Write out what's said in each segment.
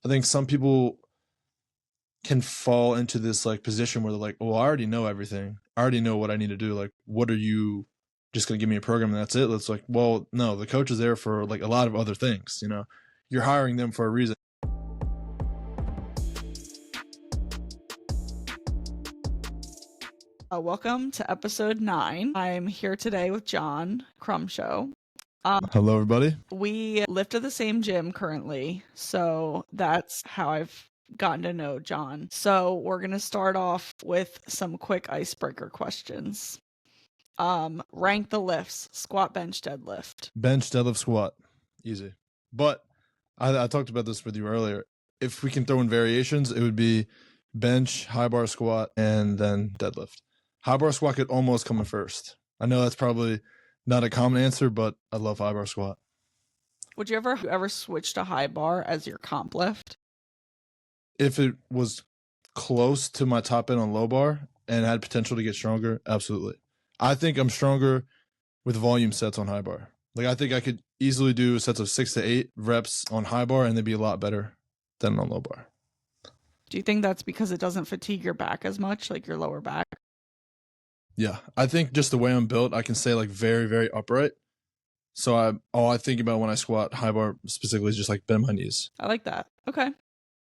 I think some people can fall into this like position where they're like, well, I already know everything. I already know what I need to do. Like, what are you just going to give me a program and that's it? It's like, well, no, the coach is there for like a lot of other things. You know, you're hiring them for a reason. Welcome to episode 9. I'm here today with John Crumsho. Hello, everybody. We lift at the same gym currently, so that's how I've gotten to know John. So we're going to start off with some quick icebreaker questions. Rank the lifts: squat, bench, deadlift. Bench, deadlift, squat. Easy. But I talked about this with you earlier. If we can throw in variations, it would be bench, high bar squat, and then deadlift. High bar squat could almost come in first. I know that's probably not a common answer, but I love high bar squat. Would you ever switch to high bar as your comp lift? If it was close to my top end on low bar and had potential to get stronger, absolutely. I think I'm stronger with volume sets on high bar. Like, I think I could easily do sets of 6 to 8 reps on high bar and they'd be a lot better than on low bar. Do you think that's because it doesn't fatigue your back as much, like your lower back? Yeah, I think just the way I'm built, I can stay like very, very upright. So all I think about when I squat high bar specifically is just like bend my knees. I like that. Okay.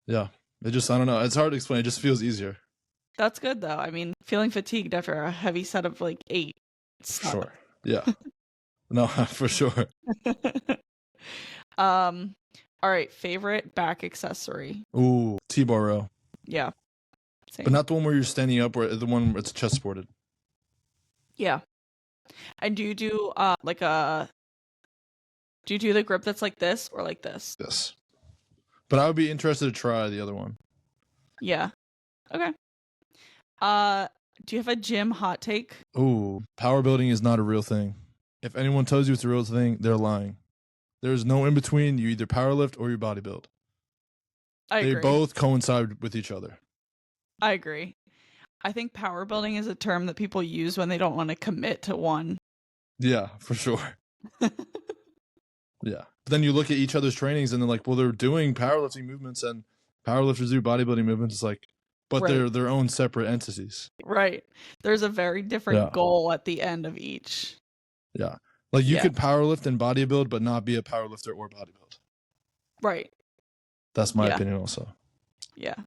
Yeah, it just, I don't know. It's hard to explain. It just feels easier. That's good though. I mean, feeling fatigued after a heavy set of like 8. For sure. Yeah. No, for sure. All right, favorite back accessory. Ooh, T-bar row. Yeah. Same. But not the one where you're standing up, or the one where it's chest supported. Yeah. And do you do do you do the grip that's like this or like this? Yes. But I would be interested to try the other one. Yeah. Okay. Do you have a gym hot take? Ooh, power building is not a real thing. If anyone tells you it's a real thing, they're lying. There's no in between. You either power lift or you bodybuild. I agree. They both coincide with each other. I agree. I think power building is a term that people use when they don't want to commit to one. Yeah, for sure. Yeah. But then you look at each other's trainings and they're like, well, they're doing powerlifting movements and powerlifters do bodybuilding movements. It's like, but Right. they're their own separate entities. Right. There's a very different goal at the end of each. Yeah. Like you could powerlift and bodybuild, but not be a powerlifter or bodybuild. Right. That's my opinion also. Yeah.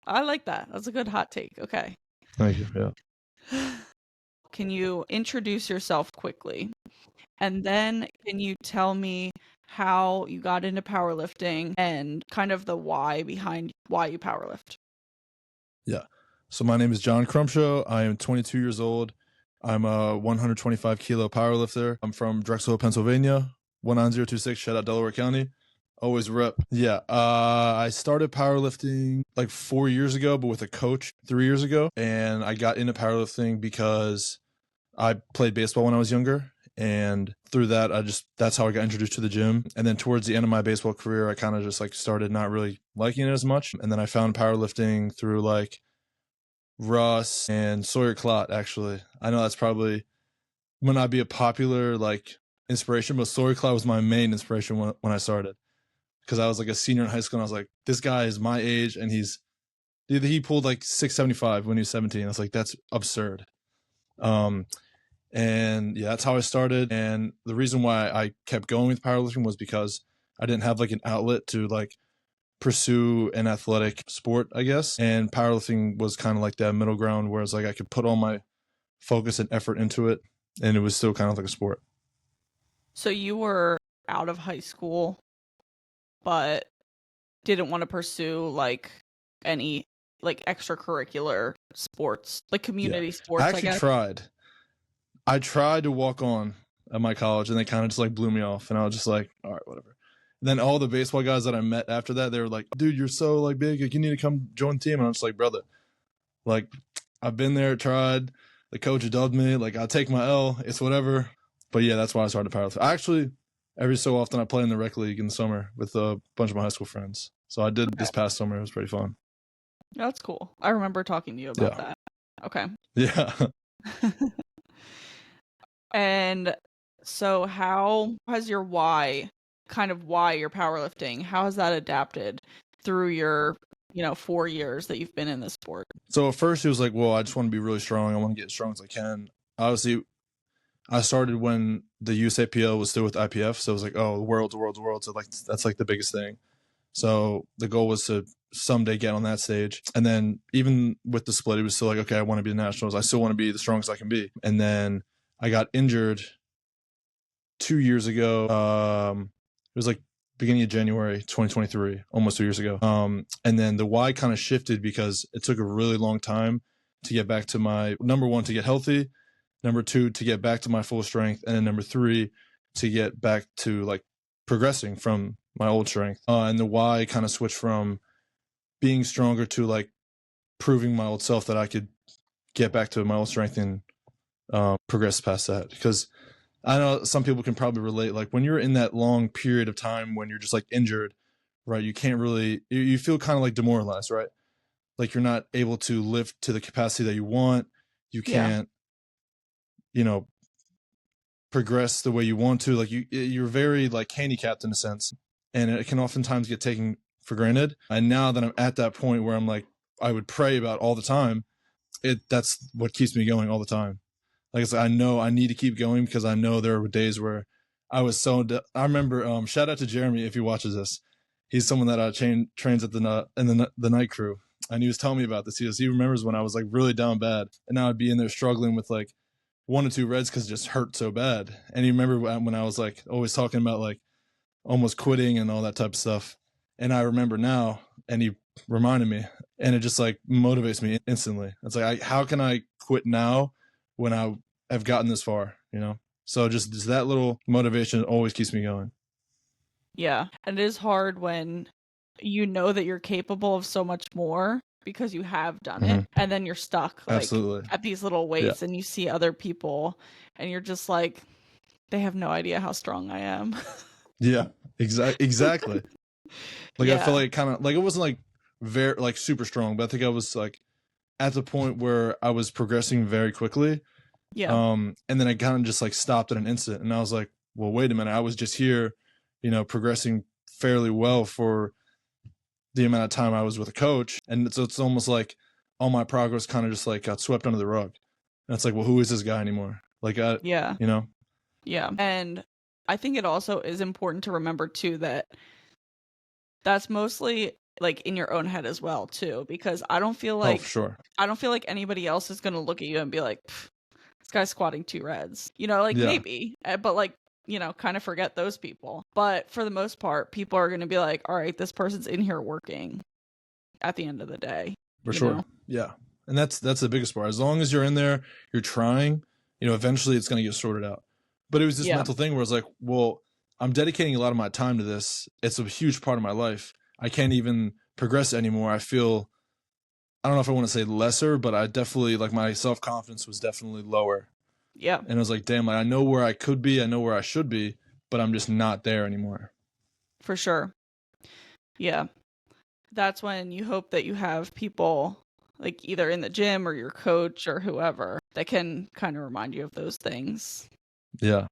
I like that. That's a good hot take. Okay. Thank you. Yeah. Can you introduce yourself quickly? And then can you tell me how you got into powerlifting and kind of the why behind why you powerlift? Yeah. So my name is John Crumsho. I am 22 years old. I'm a 125 kilo powerlifter. I'm from Drexel, Pennsylvania. 19026. Shout out Delaware County. Always rep. Yeah. I started powerlifting like 4 years ago, but with a coach 3 years ago. And I got into powerlifting because I played baseball when I was younger. And through that, that's how I got introduced to the gym. And then towards the end of my baseball career, I kind of just like started not really liking it as much. And then I found powerlifting through like Russ and Sawyer Clott, actually. I know that's probably might not be a popular like inspiration, but Sawyer Clott was my main inspiration when I started. Because I was like a senior in high school and I was like, this guy is my age and he pulled like 675 when he was 17. I was like, that's absurd. And yeah, that's how I started. And the reason why I kept going with powerlifting was because I didn't have like an outlet to like pursue an athletic sport, I guess. And powerlifting was kind of like that middle ground, whereas like I could put all my focus and effort into it and it was still kind of like a sport. So you were out of high school, but didn't want to pursue like any like extracurricular sports, like community sports. I actually tried. I tried to walk on at my college and they kind of just like blew me off. And I was just like, all right, whatever. And then all the baseball guys that I met after that, they were like, dude, you're so like big. Like, you need to come join the team. And I'm just like, brother, like I've been there, tried. The coach dubbed me. Like I take my L. It's whatever. But yeah, that's why I started powerlifting. Actually, every so often I play in the rec league in the summer with a bunch of my high school friends. So I did this past summer. It was pretty fun. That's cool. I remember talking to you about that. Okay. Yeah. And so how has your why you're powerlifting, how has that adapted through your, 4 years that you've been in the sport? So at first it was like, well, I just want to be really strong. I want to get as strong as I can. Obviously, I started when the USAPL was still with IPF. So it was like, oh, world. So like, that's like the biggest thing. So the goal was to someday get on that stage. And then even with the split, it was still like, okay, I want to be the nationals. I still want to be the strongest I can be. And then I got injured 2 years ago. It was like beginning of January 2023, almost 2 years ago. And then the why kind of shifted because it took a really long time to get back to my, number one, to get healthy, number two, to get back to my full strength, and then number three, to get back to like progressing from my old strength. And the why kind of switched from being stronger to like proving my old self that I could get back to my old strength and progress past that. Because I know some people can probably relate. Like when you're in that long period of time when you're just like injured, right? You can't really, you feel kind of like demoralized, right? Like you're not able to lift to the capacity that you want. You can't, progress the way you want to. Like you're very like handicapped in a sense, and it can oftentimes get taken for granted. And now that I'm at that point where I'm like, I would pray about all the time, that's what keeps me going all the time. Like I said, I know I need to keep going because I know there were days where I was I remember, shout out to Jeremy if he watches this. He's someone that trains at the night crew, and he was telling me about this. He remembers when I was like really down bad, and I would be in there struggling with like 1 or 2 reds because it just hurt so bad. And he remember when I was like always talking about like almost quitting and all that type of stuff. And I remember now, and he reminded me, and it just like motivates me instantly. It's like, how can I quit now when I have gotten this far, So just that little motivation always keeps me going. Yeah. And it is hard when you know that you're capable of so much more because you have done it, and then you're stuck like Absolutely. at these little weights, and you see other people and you're just like, they have no idea how strong I am. Yeah, exactly. Like I felt Yeah. like kind of like it wasn't like very like super strong, but I think I was like at the point where I was progressing very quickly. Yeah. And then I kind of just like stopped at an instant, and I was like, well, wait a minute, I was just here, progressing fairly well for the amount of time I was with a coach. And so it's almost like all my progress kind of just like got swept under the rug. And it's like, well, who is this guy anymore? Like, Yeah. Yeah. And I think it also is important to remember too that that's mostly like in your own head as well too, because I don't feel like for sure. I don't feel like anybody else is going to look at you and be like, this guy's squatting 2 reds, like Yeah. maybe, but like, kind of forget those people. But for the most part, people are going to be like, all right, this person's in here working at the end of the day. For sure. Yeah. And that's the biggest part. As long as you're in there, you're trying, eventually it's going to get sorted out. But it was this mental thing where it's like, well, I'm dedicating a lot of my time to this. It's a huge part of my life. I can't even progress anymore. I feel, I don't know if I want to say lesser, but I definitely, like, my self-confidence was definitely lower. Yeah. And I was like, damn, like, I know where I could be, I know where I should be, but I'm just not there anymore. For sure. Yeah. That's when you hope that you have people like either in the gym or your coach or whoever that can kind of remind you of those things. Yeah.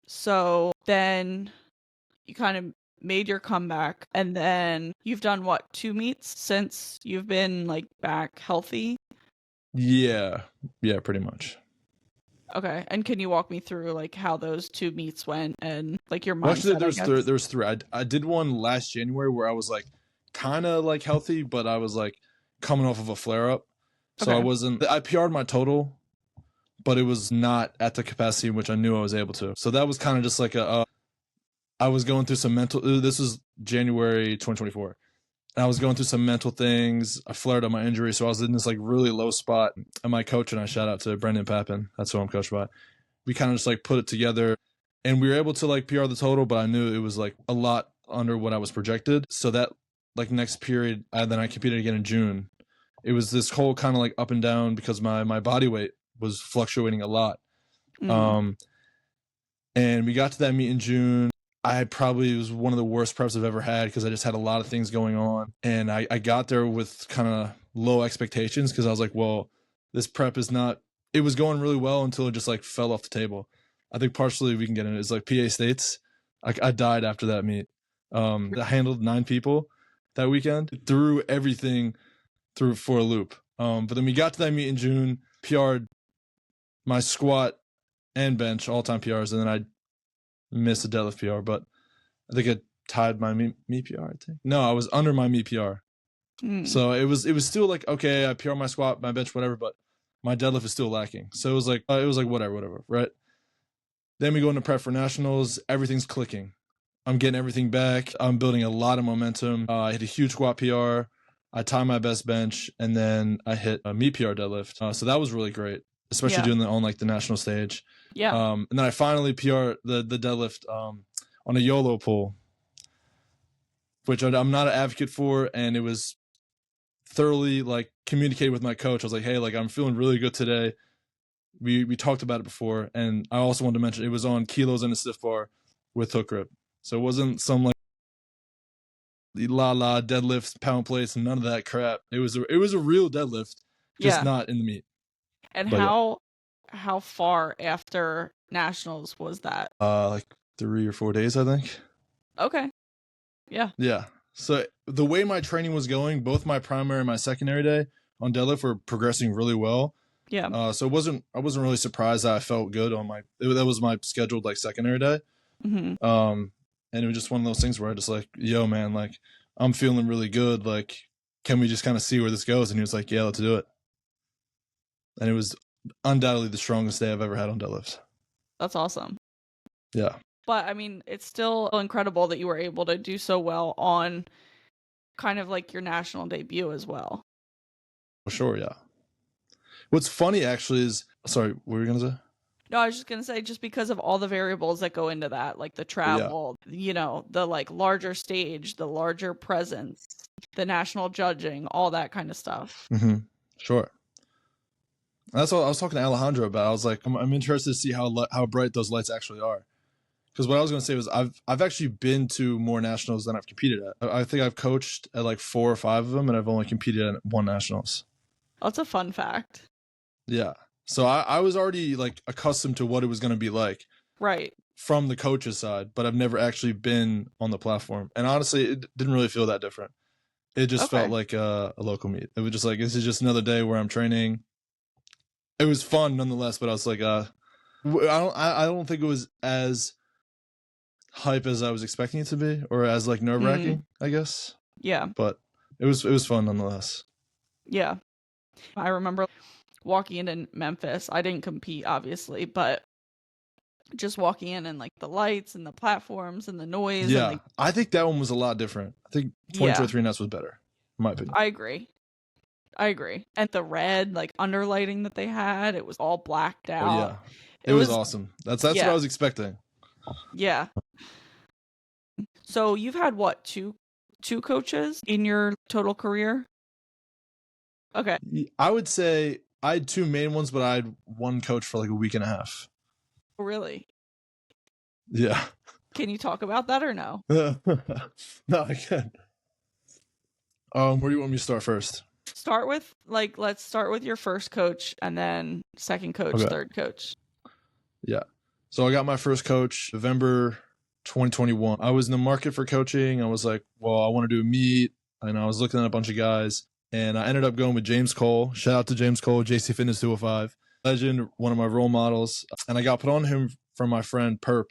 So then you kind of made your comeback, and then you've done what, 2 meets since you've been like back healthy? Yeah, pretty much. Okay. And can you walk me through like how those 2 meets went and like your mindset? Well, actually, there's 3. I did one last January where I was like kind of like healthy, but I was like coming off of a flare up. So I PR'd my total, but it was not at the capacity in which I knew I was able to. So that was kind of just like I was going through some this was January 2024. And I was going through some mental things. I flared up my injury. So I was in this like really low spot. And my coach and I, shout out to Brendan Papin. That's who I'm coached by. We kind of just like put it together, and we were able to like PR the total, but I knew it was like a lot under what I was projected. So that like next period, then I competed again in June. It was this whole kind of like up and down because my body weight was fluctuating a lot. And we got to that meet in June. It was one of the worst preps I've ever had because I just had a lot of things going on. And I got there with kind of low expectations because I was like, well, this prep is not, it was going really well until it just like fell off the table. I think partially we can get into it. It's like PA States. I died after that meet. I handled 9 people that weekend, threw everything through for a loop. But then we got to that meet in June, PR'd my squat and bench, all-time PRs, and then I missed a deadlift PR, but I think I tied my meet PR, I think. No, I was under my meet PR. So it was still like, okay, I PR my squat, my bench, whatever, but my deadlift is still lacking. So it was like whatever, right? Then we go into prep for nationals, everything's clicking. I'm getting everything back. I'm building a lot of momentum. I hit a huge squat PR. I tied my best bench, and then I hit a meet PR deadlift. So that was really great, especially doing that on like the national stage. Yeah. And then I finally PR the deadlift on a YOLO pull, which I'm not an advocate for, and it was thoroughly like communicated with my coach. I was like, hey, like I'm feeling really good today. We talked about it before, and I also wanted to mention it was on kilos and a stiff bar with hook grip. So it wasn't some like la deadlifts, pound plates, and none of that crap. It was a real deadlift, just not in the meet. And But how far after nationals was that? Like 3 or 4 days, I think. Okay. Yeah. Yeah. So the way my training was going, both my primary and my secondary day on deadlift were progressing really well. Yeah. So I wasn't really surprised that I felt good on that was my scheduled like secondary day. And it was just one of those things where I just like, yo, man, like I'm feeling really good. Like, can we just kind of see where this goes? And he was like, yeah, let's do it. And it was undoubtedly the strongest day I've ever had on deadlifts. That's awesome. Yeah. But I mean, it's still incredible that you were able to do so well on kind of like your national debut as well. For sure, yeah. What's funny actually is, sorry, what were you going to say? No, I was just going to say, just because of all the variables that go into that, like the travel, you know, the like larger stage, the larger presence, the national judging, all that kind of stuff. Sure. That's what I was talking to Alejandro about. I was like, I'm interested to see how bright those lights actually are. Because what I was going to say was I've actually been to more nationals than I've competed at. I think I've coached at like 4 or 5 of them, and I've only competed at 1 nationals. That's a fun fact. Yeah. So I was already like accustomed to what it was going to be like. Right. From the coach's side, but I've never actually been on the platform. And honestly, it didn't really feel that different. It just felt like a local meet. It was just like, this is just another day where I'm training. It was fun nonetheless, but I was like, I don't think it was as hype as I was expecting it to be, or as like nerve-wracking, I guess. Yeah. But it was fun nonetheless. Yeah. I remember walking in Memphis. I didn't compete, obviously, but just walking in and like the lights and the platforms and the noise. Yeah, and, like, I think that one was a lot different. I think 2023 Nets was better, in my opinion. I agree. And the red like underlighting that they had, it was all blacked out. Oh, yeah. It was awesome. That's what I was expecting. Yeah. So you've had what, two coaches in your total career? Okay. I would say I had 2 main ones, but I had 1 coach for like a week and a half. Really? Yeah. Can you talk about that or no? No, I can't. Where do you want me to start first? Let's start with your first coach and then second coach, third coach. Yeah. So I got my first coach November 2021. I was in the market for coaching. I was like, well, I want to do a meet. And I was looking at a bunch of guys, and I ended up going with James Cole. Shout out to James Cole, JC Fitness 205. Legend, one of my role models. And I got put on him from my friend Perp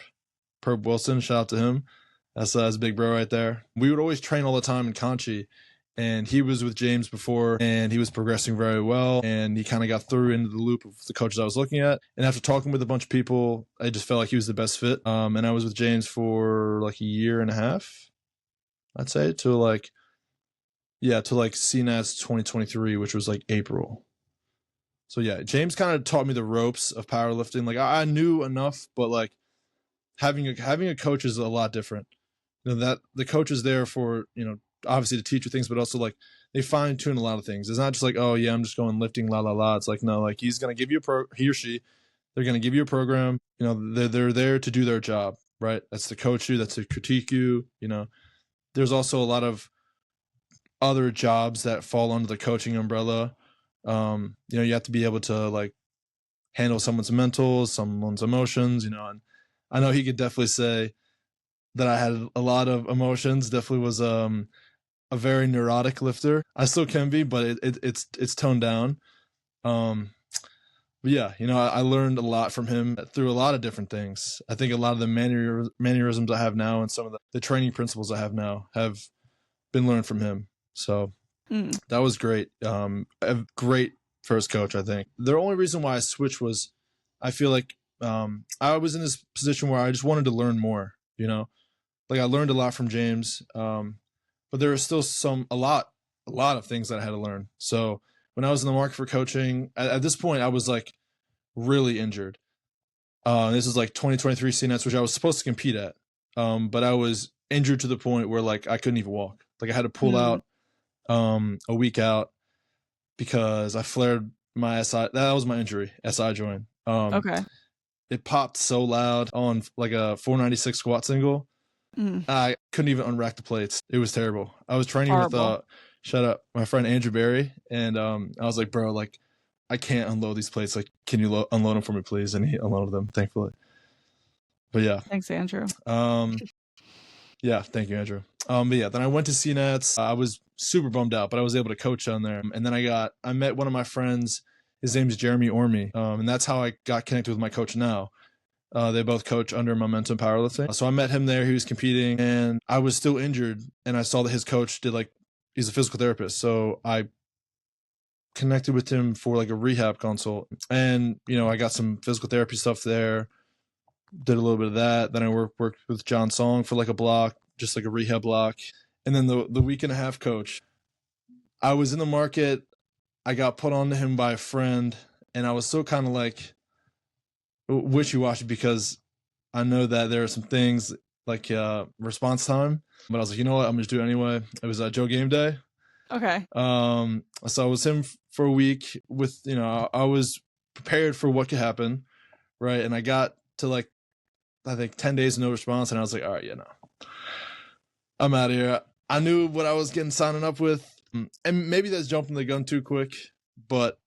Wilson. Shout out to him. That's his big bro right there. We would always train all the time in Conchi, and he was with James before, and he was progressing very well, and he kind of got through into the loop of the coaches I was looking at. And after talking with a bunch of people, I just felt like he was the best fit. And I was with James for like a year and a half, I'd say, to like CNATS 2023, which was like April. So yeah, James kind of taught me the ropes of powerlifting. Like I knew enough, but like having a coach is a lot different. You know, that the coach is there for, you know, obviously to teach you things, but also like they fine tune a lot of things. It's not just like, oh yeah, I'm just going lifting, la la la. It's like, no, like he's gonna give you he or she, they're gonna give you a program. You know, they're there to do their job, right? That's to coach you, that's to critique you. You know, there's also a lot of other jobs that fall under the coaching umbrella. You know, you have to be able to like handle someone's mental, someone's emotions. You know, and I know he could definitely say that I had a lot of emotions. Definitely was a very neurotic lifter. I still can be, but it's toned down. But yeah, I learned a lot from him through a lot of different things. I think a lot of the mannerisms I have now and some of the training principles I have now have been learned from him. So that was great. A great first coach, I think. The only reason why I switched was I feel like I was in this position where I just wanted to learn more, Like I learned a lot from James, but there was still a lot of things that I had to learn. So when I was in the market for coaching, at this point, I was like really injured. This is like 2023 CNETs, which I was supposed to compete at. But I was injured to the point where like I couldn't even walk. Like I had to pull out a week out because I flared my SI. That was my injury, SI joint. Okay. It popped so loud on like a 496 squat single. I couldn't even unrack the plates. It was terrible. I was training with shout out my friend Andrew Barry, and I was like, bro, like I can't unload these plates. Like, can you unload them for me, please? And he unloaded them, thankfully. But yeah, thanks, Andrew. Yeah, thank you, Andrew. But yeah, then I went to CNETs. I was super bummed out, but I was able to coach on there. And then I met one of my friends. His name's Jeremy Orme, and that's how I got connected with my coach now. They both coach under Momentum Powerlifting. So I met him there. He was competing, and I was still injured. And I saw that his coach he's a physical therapist. So I connected with him for like a rehab consult. And, I got some physical therapy stuff there. Did a little bit of that. Then I worked with John Song for like a block, just like a rehab block. And then the week and a half coach, I was in the market. I got put on to him by a friend, and I was still kind of like wishy-washy because I know that there are some things like response time, but I was like, you know what, I'm just do it anyway. It was Joe Game Day. Okay. So I was him for a week with, I was prepared for what could happen, right? And I got to like, I think 10 days no response, and I was like, all right, I'm out of here. I knew what I was getting signing up with, and maybe that's jumping the gun too quick, but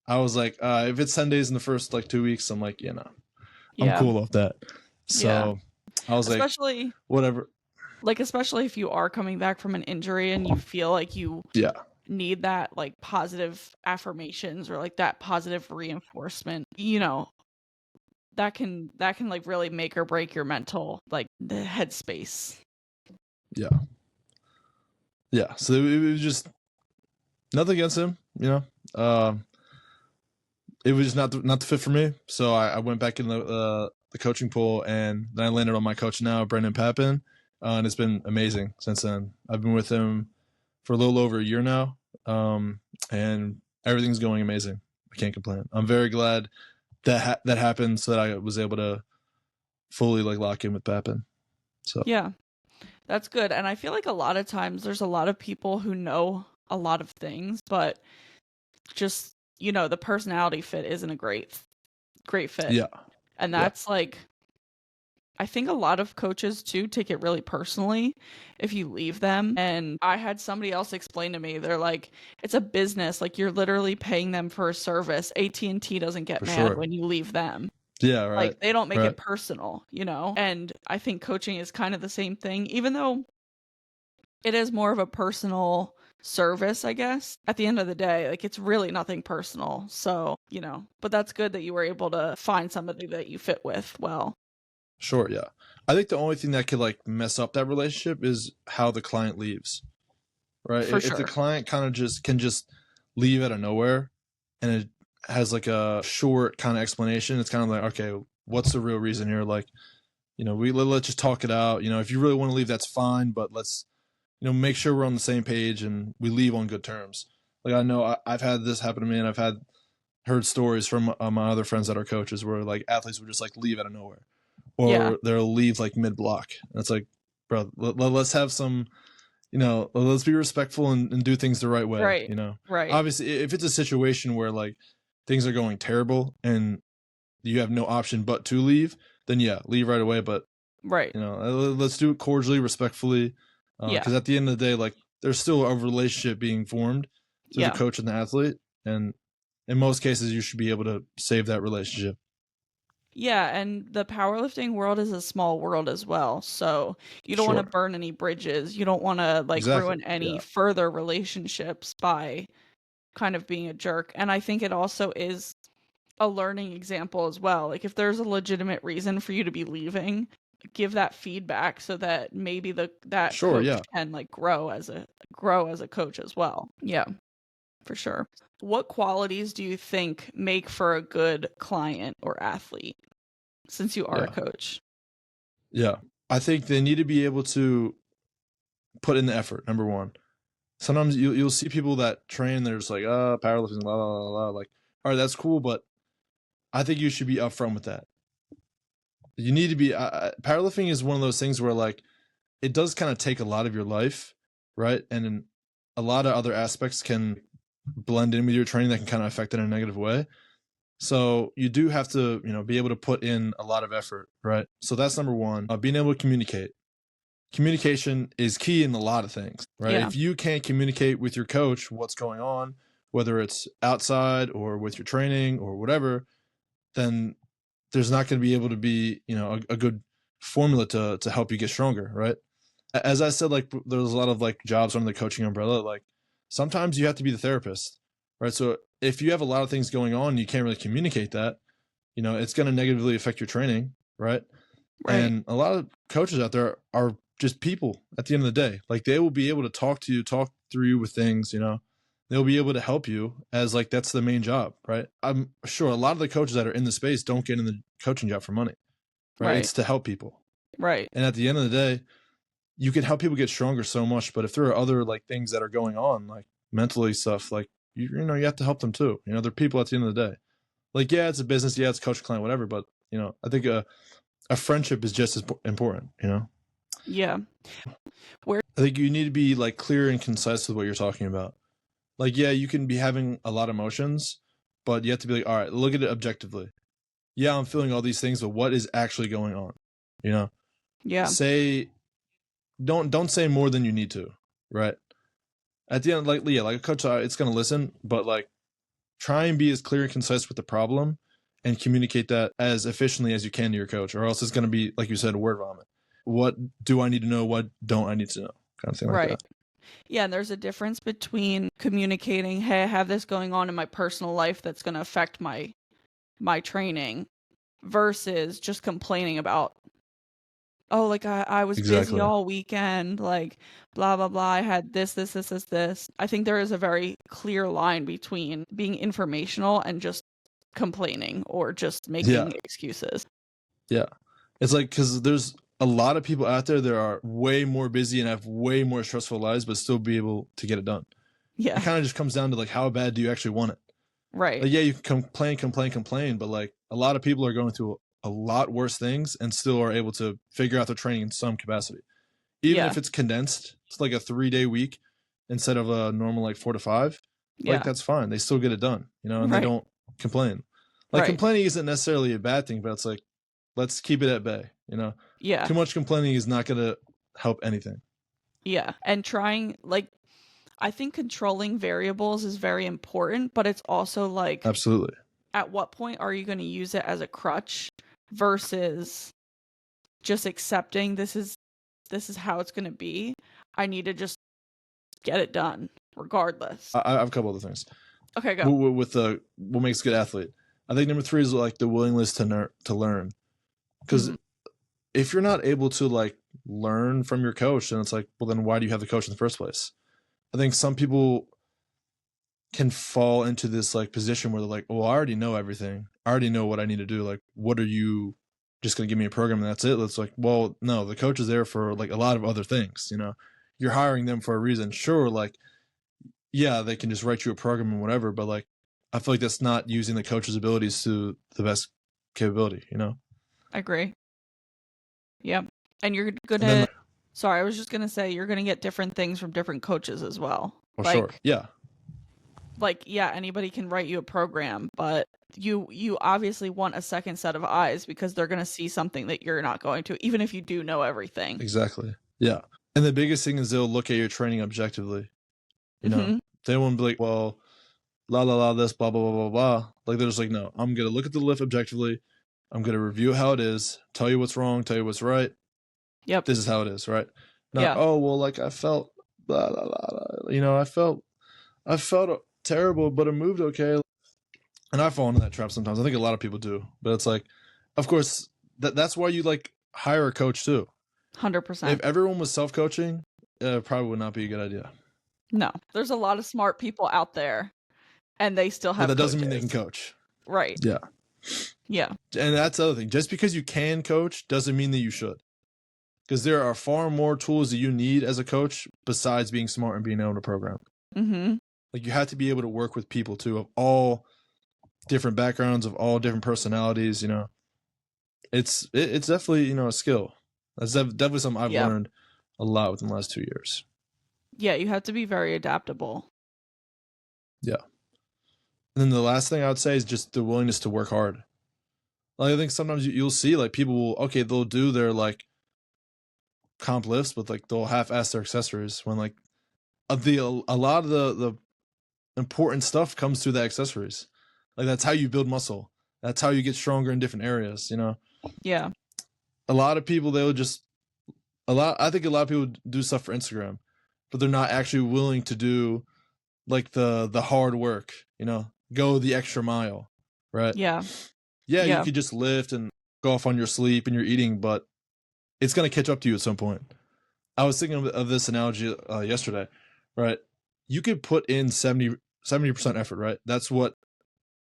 I was like, if it's 10 days in the first like 2 weeks, I'm like, I'm cool off that. So I was especially, like, whatever. Like, especially if you are coming back from an injury and you feel like you need that like positive affirmations or like that positive reinforcement, that can like really make or break your mental, like the headspace. Yeah. So it was just nothing against him, it was just not the fit for me. So I went back in the coaching pool, and then I landed on my coach now, Brendan Papin, and it's been amazing since then. I've been with him for a little over a year now, and everything's going amazing. I can't complain. I'm very glad that that happened, so that I was able to fully like lock in with Papin. So yeah, that's good. And I feel like a lot of times there's a lot of people who know a lot of things, but just the personality fit isn't a great fit. Yeah. And that's like, I think a lot of coaches too take it really personally if you leave them. And I had somebody else explain to me, they're like, it's a business. Like, you're literally paying them for a service. AT&T doesn't get mad when you leave them. Yeah, right. Like, they don't make it personal, And I think coaching is kind of the same thing, even though it is more of a personal service, I guess. At the end of the day, like, it's really nothing personal. So, but that's good that you were able to find somebody that you fit with well. Sure, yeah. I think the only thing that could like mess up that relationship is how the client leaves. Right? If the client kind of can just leave out of nowhere, and it has like a short kind of explanation, it's kind of like, okay, what's the real reason here? Like, let's just talk it out. If you really want to leave, that's fine, but let's make sure we're on the same page and we leave on good terms. Like, I know I've had this happen to me, and I've heard stories from my other friends that are coaches where like athletes would just like leave out of nowhere, or they'll leave like mid block. And it's like, bro, let's have some, let's be respectful and do things the right way. Right. Right. Obviously, if it's a situation where like things are going terrible and you have no option but to leave, then leave right away. But let's do it cordially, respectfully. Because at the end of the day, like, there's still a relationship being formed through the coach and the athlete, and in most cases, you should be able to save that relationship. Yeah, and the powerlifting world is a small world as well. So you don't want to Sure. burn any bridges. You don't want to like Exactly. ruin any Yeah. further relationships by kind of being a jerk. And I think it also is a learning example as well. Like if there's a legitimate reason for you to be leaving, give that feedback so that maybe that Sure. coach Yeah. can like grow as a coach as well. Yeah, for sure. What qualities do you think make for a good client or athlete since you are a Yeah. coach? Yeah. I think they need to be able to put in the effort, number one. Sometimes you'll see people that train, they're just like, powerlifting, la, la, la, la. Like, all right, that's cool, but I think you should be upfront with that. You need to be, powerlifting is one of those things where, like, it does kind of take a lot of your life, right? And then a lot of other aspects can blend in with your training that can kind of affect it in a negative way. So you do have to, be able to put in a lot of effort, right? So that's number one. Being able to communicate. Communication is key in a lot of things, right? Yeah, If you can't communicate with your coach what's going on, whether it's outside or with your training or whatever, then there's not going to be able to be, a good formula to help you get stronger, right? As I said, like there's a lot of like jobs under the coaching umbrella. Like sometimes you have to be the therapist, right? So if you have a lot of things going on, you can't really communicate that, it's going to negatively affect your training, right? right. And a lot of coaches out there are just people at the end of the day. Like they will be able to talk to you, talk through you with things, they'll be able to help you as like that's the main job, right? I'm sure a lot of the coaches that are in the space don't get in the coaching job for money, right? Right. It's to help people. Right. And at the end of the day, you can help people get stronger so much, but if there are other like things that are going on, like mentally stuff, like you have to help them too. They're people at the end of the day. Like, yeah, it's a business, yeah, it's coach client, whatever, but I think a friendship is just as important, Yeah. Where I think you need to be like clear and concise with what you're talking about. Like, yeah, you can be having a lot of emotions, but you have to be like, all right, look at it objectively. Yeah, I'm feeling all these things, but what is actually going on? yeah. Say don't say more than you need to, right? At the end, like like a coach, it's gonna listen, but like try and be as clear and concise with the problem and communicate that as efficiently as you can to your coach, or else it's gonna be, like you said, word vomit. What do I need to know? What don't I need to know? Kind of thing like Right. that. Yeah, and there's a difference between communicating, "Hey, I have this going on in my personal life that's going to affect my training," versus just complaining about, "Oh, like I was busy Exactly. all weekend, like blah blah blah. I had this." I think there is a very clear line between being informational and just complaining or just Yeah. making excuses. Yeah. It's like, because there's a lot of people out there that are way more busy and have way more stressful lives, but still be able to get it done. It Yeah. kind of just comes down to like, how bad do you actually want it? Right. Like, yeah, you can complain, but like a lot of people are going through a lot worse things and still are able to figure out their training in some capacity. Even Yeah. if it's condensed, it's like a 3-day week instead of a normal like 4 to 5. Like, Yeah. that's fine. They still get it done, and they Right. don't complain. Like, Right. complaining isn't necessarily a bad thing, but it's like, let's keep it at bay, Yeah. Too much complaining is not going to help anything. Yeah. And trying like I think controlling variables is very important, but it's also like Absolutely. at what point are you going to use it as a crutch versus just accepting this is how it's going to be. I need to just get it done regardless. I have a couple other things. Okay, go. With what makes a good athlete. I think number 3 is like the willingness to learn. Because Mhm. if you're not able to like learn from your coach, then it's like, well, then why do you have the coach in the first place? I think some people can fall into this like position where they're like, well, I already know everything. I already know what I need to do. Like, what are you just going to give me a program and that's it? It's like, well, no, the coach is there for like a lot of other things. You're hiring them for a reason. Sure, like, yeah, they can just write you a program and whatever, but like, I feel like that's not using the coach's abilities to the best capability. I agree. Yeah. And you're going And then, to sorry, I was just going to say you're going to get different things from different coaches as well. well, sure, yeah, Yeah, anybody can write you a program, but you obviously want a second set of eyes because they're going to see something that you're not going to, even if you do know everything. exactly, yeah. And the biggest thing is they'll look at your training objectively. Hmm. They won't be like, well, la la la, this, blah blah blah blah blah. Like, they're just like, no, I'm gonna look at the lift objectively. I'm going to review how it is, tell you what's wrong, tell you what's right. Yep. This is how it is, right? Not, Yeah. oh, well, like I felt blah, blah, blah, blah. You know, I felt terrible, but it moved okay. And I fall into that trap sometimes. I think a lot of people do. But it's like, of course, that's why you like hire a coach too. 100%. If everyone was self-coaching, it probably would not be a good idea. No. There's a lot of smart people out there, and they still have But that doesn't mean they coaches. can coach. Right. Yeah. Yeah. And that's the other thing. Just because you can coach doesn't mean that you should. Because there are far more tools that you need as a coach besides being smart and being able to program. Mm-hmm. Like you have to be able to work with people too, of all different backgrounds, of all different personalities. You know, it's definitely, you know, a skill. That's definitely something I've learned a lot within the last 2 years. Yeah, you have to be very adaptable. Yeah. And then the last thing I would say is just the willingness to work hard. Like I think sometimes you'll see like people will, okay, they'll do their like comp lifts, but like they'll half-ass their accessories when like a lot of the important stuff comes through the accessories. Like that's how you build muscle. That's how you get stronger in different areas, you know? Yeah. A lot of people, I think a lot of people do stuff for Instagram, but they're not actually willing to do like the hard work, you know, go the extra mile, right? Yeah. Yeah, you could just lift and go off on your sleep and your eating, but it's going to catch up to you at some point. I was thinking of this analogy yesterday, right? You could put in 70% effort, right? That's what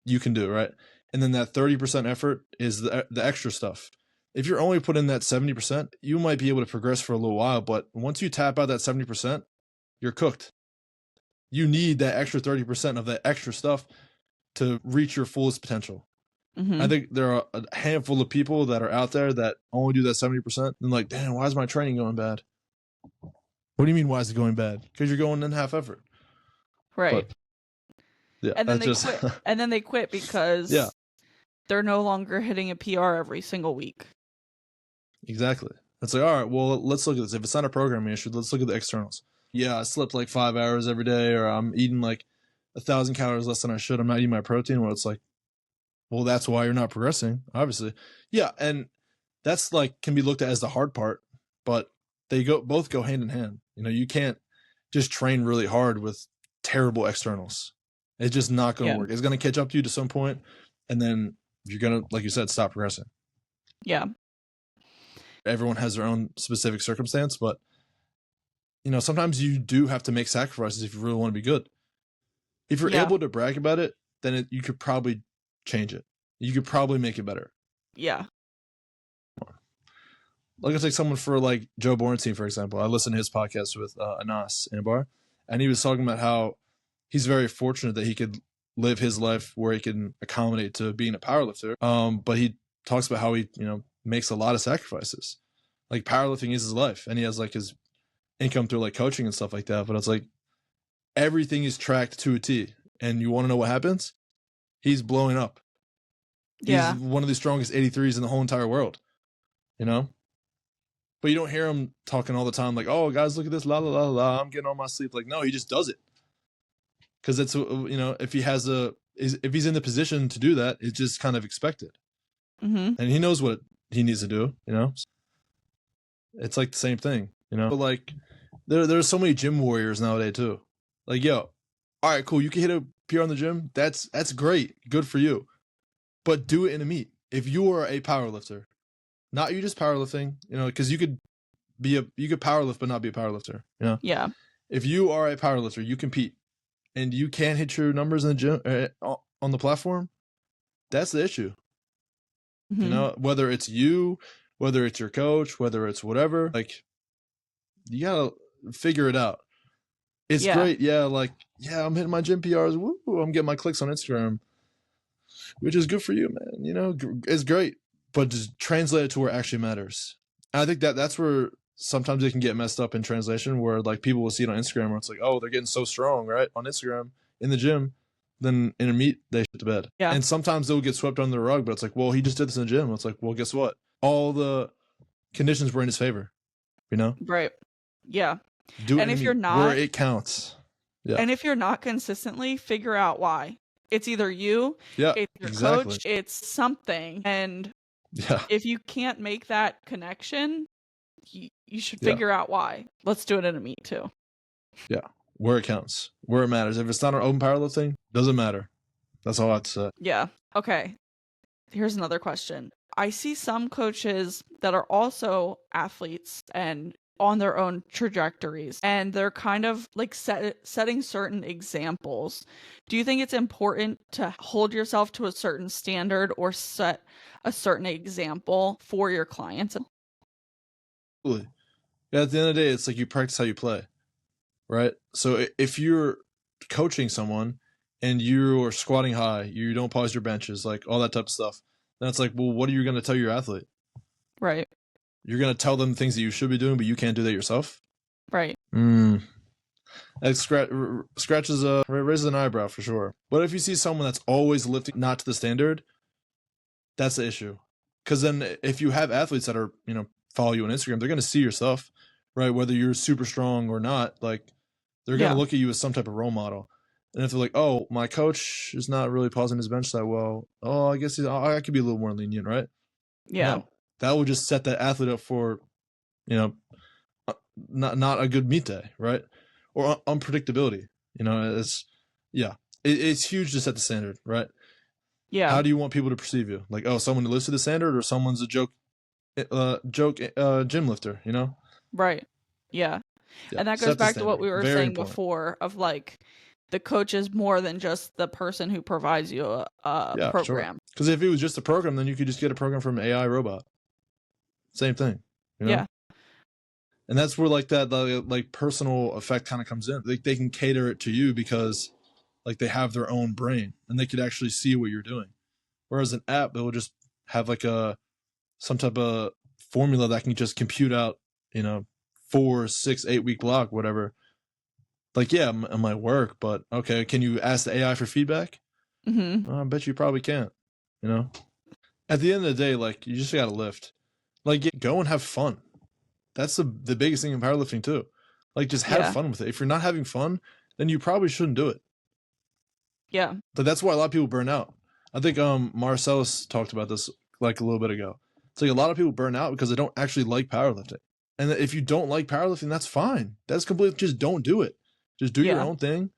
you can do, right? And then that 30% effort is the extra stuff. If you're only putting in that 70%, you might be able to progress for a little while, but once you tap out that 70%, you're cooked. You need that extra 30% of that extra stuff to reach your fullest potential. Mm-hmm. I think there are a handful of people that are out there that only do that 70%. And like, damn, why is my training going bad? What do you mean, why is it going bad? Because you're going in half effort. Right. But, yeah. And then quit. And then they quit because they're no longer hitting a PR every single week. Exactly. It's like, all right, well, let's look at this. If it's not a programming issue, let's look at the externals. Yeah, I slept like 5 hours every day, or I'm eating like 1,000 calories less than I should. I'm not eating my protein. Well, it's like, well, that's why you're not progressing, obviously. Yeah, and that's like can be looked at as the hard part, but they both go hand in hand. You know, you can't just train really hard with terrible externals. It's just not going to work. It's going to catch up to you to some point, and then you're going to, like you said, stop progressing. Yeah. Everyone has their own specific circumstance, but you know, sometimes you do have to make sacrifices if you really want to be good. If you're able to brag about it, then you could probably change it. You could probably make it better. Yeah. Like I take someone for like Joe Bornstein, for example. I listened to his podcast with Anas in a bar, and he was talking about how he's very fortunate that he could live his life where he can accommodate to being a powerlifter. But he talks about how he, you know, makes a lot of sacrifices. Like powerlifting is his life, and he has like his income through like coaching and stuff like that. But it's like everything is tracked to a T. And you want to know what happens? He's blowing up. Yeah. He's one of the strongest 83s in the whole entire world, you know? But you don't hear him talking all the time like, oh, guys, look at this, la, la, la, la, I'm getting all my sleep. Like, no, he just does it. Because it's, you know, if he's in the position to do that, it's just kind of expected. Mm-hmm. And he knows what he needs to do, you know? It's like the same thing, you know? But like, there's so many gym warriors nowadays too. Like, yo, all right, cool, you can hit a PR in the gym. That's great. Good for you. But do it in a meet. If you are a powerlifter, not you just powerlifting, you know, because you could powerlift but not be a powerlifter, you know? Yeah. If you are a powerlifter, you compete, and you can't hit your numbers in the gym on the platform, that's the issue. Mm-hmm. You know, whether it's you, whether it's your coach, whether it's whatever, like, you gotta figure it out. It's great. Yeah, like, yeah, I'm hitting my gym PRs. Woo, I'm getting my clicks on Instagram, which is good for you, man. You know, it's great. But just translate it to where it actually matters. And I think that's where sometimes it can get messed up in translation, where like people will see it on Instagram where it's like, oh, they're getting so strong, right? On Instagram in the gym. Then in a meet, they shit to bed. Yeah. And sometimes they'll get swept under the rug, but it's like, well, he just did this in the gym. It's like, well, guess what? All the conditions were in his favor, you know? Right. Yeah. Do it and if you're not, where it counts. Yeah. And if you're not consistently, figure out why. It's either you, it's your coach, it's something. And Yeah. If you can't make that connection, you should Yeah. figure out why. Let's do it in a meet too. Yeah. Where it counts, where it matters. If it's not an open powerlifting, doesn't matter. That's all I'd say. Yeah. Okay. Here's another question. I see some coaches that are also athletes and on their own trajectories, and they're kind of like setting certain examples. Do you think it's important to hold yourself to a certain standard or set a certain example for your clients? Absolutely. Yeah, at the end of the day, it's like you practice how you play, right? So if you're coaching someone and you are squatting high, you don't pause your benches, like all that type of stuff, then it's like, well, what are you going to tell your athlete? Right. You're going to tell them things that you should be doing, but you can't do that yourself? Right. That scratches raises an eyebrow for sure. But if you see someone that's always lifting not to the standard, that's the issue. Because then if you have athletes that are, follow you on Instagram, they're going to see your stuff, right? Whether you're super strong or not, like they're going to look at you as some type of role model. And if they're like, oh, my coach is not really pausing his bench that well, oh, I guess I could be a little more lenient, right? Yeah. No, that would just set that athlete up for, not a good meet day, right? Or unpredictability. It's huge to set the standard, right? Yeah. How do you want people to perceive you? Like, oh, someone who lives to the standard, or someone's a joke gym lifter, Right. Yeah. Yeah, And that goes back to what we were saying before of like the coach is more than just the person who provides you a program. Because if it was just a program, then you could just get a program from an AI robot. Same thing, Yeah. And that's where like that like personal effect kind of comes in. Like they can cater it to you because like they have their own brain and they could actually see what you're doing. Whereas an app, it will just have like some type of formula that can just compute out, 4, 6, 8 week block, whatever. Like, yeah, it might work, but okay, can you ask the AI for feedback? I bet you probably can't. At the end of the day, like you just gotta lift. Like, go and have fun. That's the biggest thing in powerlifting too. Like, just have fun with it. If you're not having fun, then you probably shouldn't do it. Yeah. But that's why a lot of people burn out. I think Marcellus talked about this like a little bit ago. It's like a lot of people burn out because they don't actually like powerlifting. And if you don't like powerlifting, that's fine. That's completely, just don't do it. Just do your own thing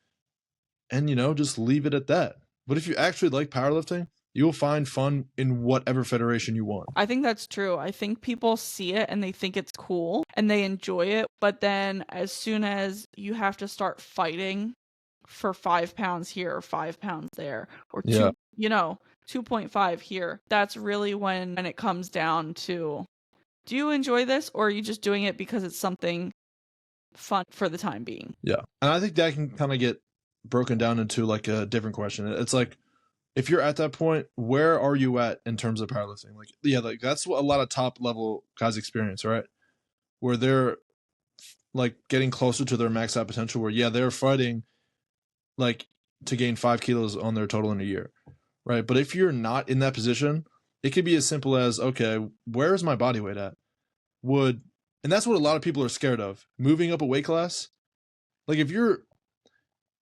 and, just leave it at that. But if you actually like powerlifting, you'll find fun in whatever federation you want. I think that's true. I think people see it and they think it's cool and they enjoy it. But then as soon as you have to start fighting for 5 pounds here or 5 pounds there or 2.5 here, that's really when it comes down to, do you enjoy this or are you just doing it because it's something fun for the time being? Yeah. And I think that can kind of get broken down into like a different question. It's like, if you're at that point, where are you at in terms of powerlifting? Like, yeah, like that's what a lot of top level guys experience, right? Where they're like getting closer to their max out potential, where, yeah, they're fighting like to gain 5 kilos on their total in a year, right? But if you're not in that position, it could be as simple as, okay, where's my body weight at? And that's what a lot of people are scared of, moving up a weight class. Like, if you're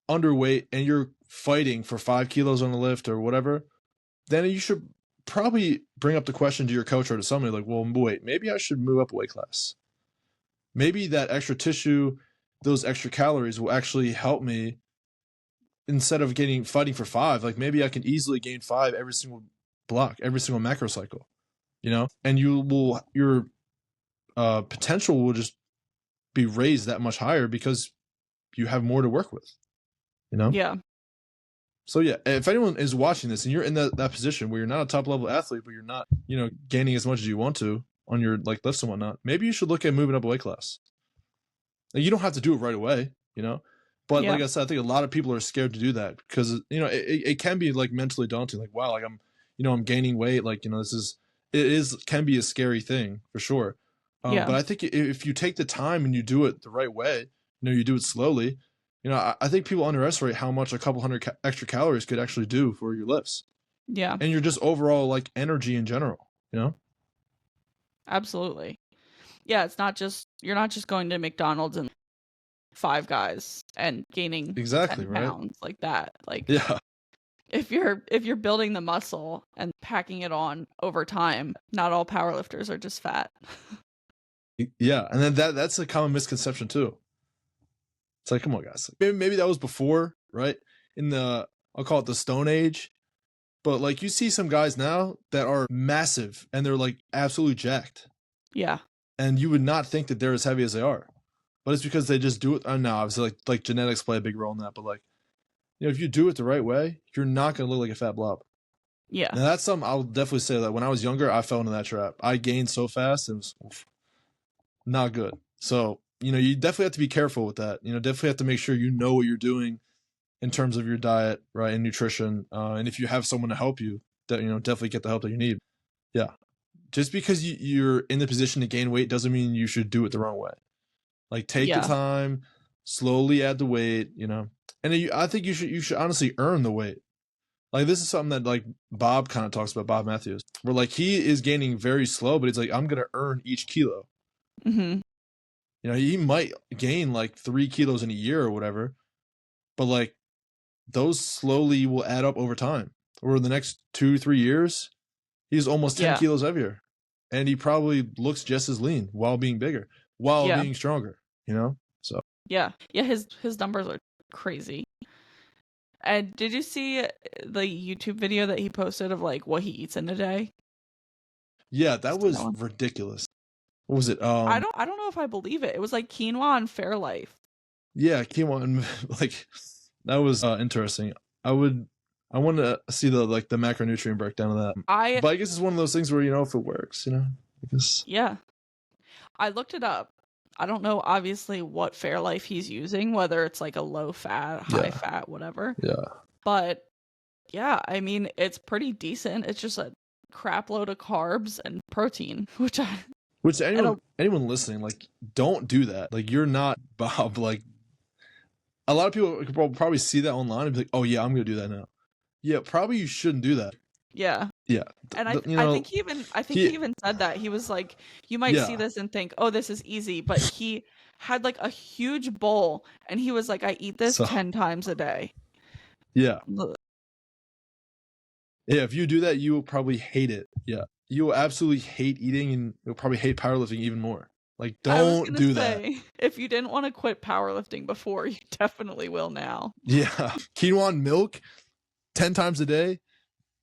underweight and you're fighting for 5 kilos on the lift or whatever, then you should probably bring up the question to your coach or to somebody like, well, wait, maybe I should move up a weight class. Maybe that extra tissue, those extra calories will actually help me instead of fighting for 5. Like, maybe I can easily gain 5 every single block, every single macro cycle, and your potential will just be raised that much higher because you have more to work with, Yeah. So yeah, if anyone is watching this and you're in that position where you're not a top level athlete, but you're not, gaining as much as you want to on your like lifts and whatnot, maybe you should look at moving up a weight class. Like, you don't have to do it right away, but like I said, I think a lot of people are scared to do that because, it can be like mentally daunting. Like, wow, like I'm gaining weight. Like, can be a scary thing for sure. But I think if you take the time and you do it the right way, you do it slowly, I think people underestimate how much a couple hundred extra calories could actually do for your lifts. Yeah. And your just overall like energy in general, Absolutely. Yeah, you're not just going to McDonald's and Five Guys and gaining exactly 10 right pounds like that. Like, yeah, if you're building the muscle and packing it on over time, not all powerlifters are just fat. Yeah, and then that's a common misconception too. It's like, come on, guys. Maybe that was before, right? In the, I'll call it the Stone Age. But like you see some guys now that are massive and they're like absolutely jacked. Yeah. And you would not think that they're as heavy as they are. But it's because they just do it. No, obviously like genetics play a big role in that. But like, if you do it the right way, you're not going to look like a fat blob. Yeah. Now that's something I'll definitely say that when I was younger, I fell into that trap. I gained so fast, it was not good. So, you definitely have to be careful with that. Definitely have to make sure you know what you're doing in terms of your diet, right, and nutrition. And if you have someone to help you, that definitely get the help that you need. Yeah. Just because you're in the position to gain weight doesn't mean you should do it the wrong way. Like take your time, slowly add the weight, and I think you should honestly earn the weight. Like this is something that like Bob kind of talks about, Bob Matthews, where like he is gaining very slow, but he's like, I'm gonna earn each kilo. Mm-hmm. He might gain like 3 kilos in a year or whatever, but like those slowly will add up over time. Over the next 2-3 years, he's almost 10 kilos heavier, and he probably looks just as lean while being bigger, while being stronger. So yeah, his numbers are crazy. And did you see the YouTube video that he posted of like what he eats in a day? Yeah, that was ridiculous. What was it? I don't know if I believe it. It was like quinoa and Fairlife. Yeah, quinoa and like that was interesting. I want to see the macronutrient breakdown of that. But I guess it's one of those things where if it works, I guess. Yeah, I looked it up. I don't know, obviously, what Fairlife he's using, whether it's like a low fat, high fat, whatever. Yeah. But yeah, I mean, it's pretty decent. It's just a crap load of carbs and protein, which anyone listening, like, don't do that. Like, you're not Bob. Like, a lot of people will probably see that online and be like, oh yeah, I'm gonna do that now. Yeah, probably you shouldn't do that. Yeah. Yeah. And I think he even said that. He was like, you might see this and think, oh, this is easy. But he had like a huge bowl and he was like, I eat this 10 times a day. Yeah. Yeah, if you do that, you will probably hate it. Yeah. You will absolutely hate eating and you'll probably hate powerlifting even more. Like, don't do that. If you didn't want to quit powerlifting before, you definitely will now. Yeah. Quinoa and milk 10 times a day.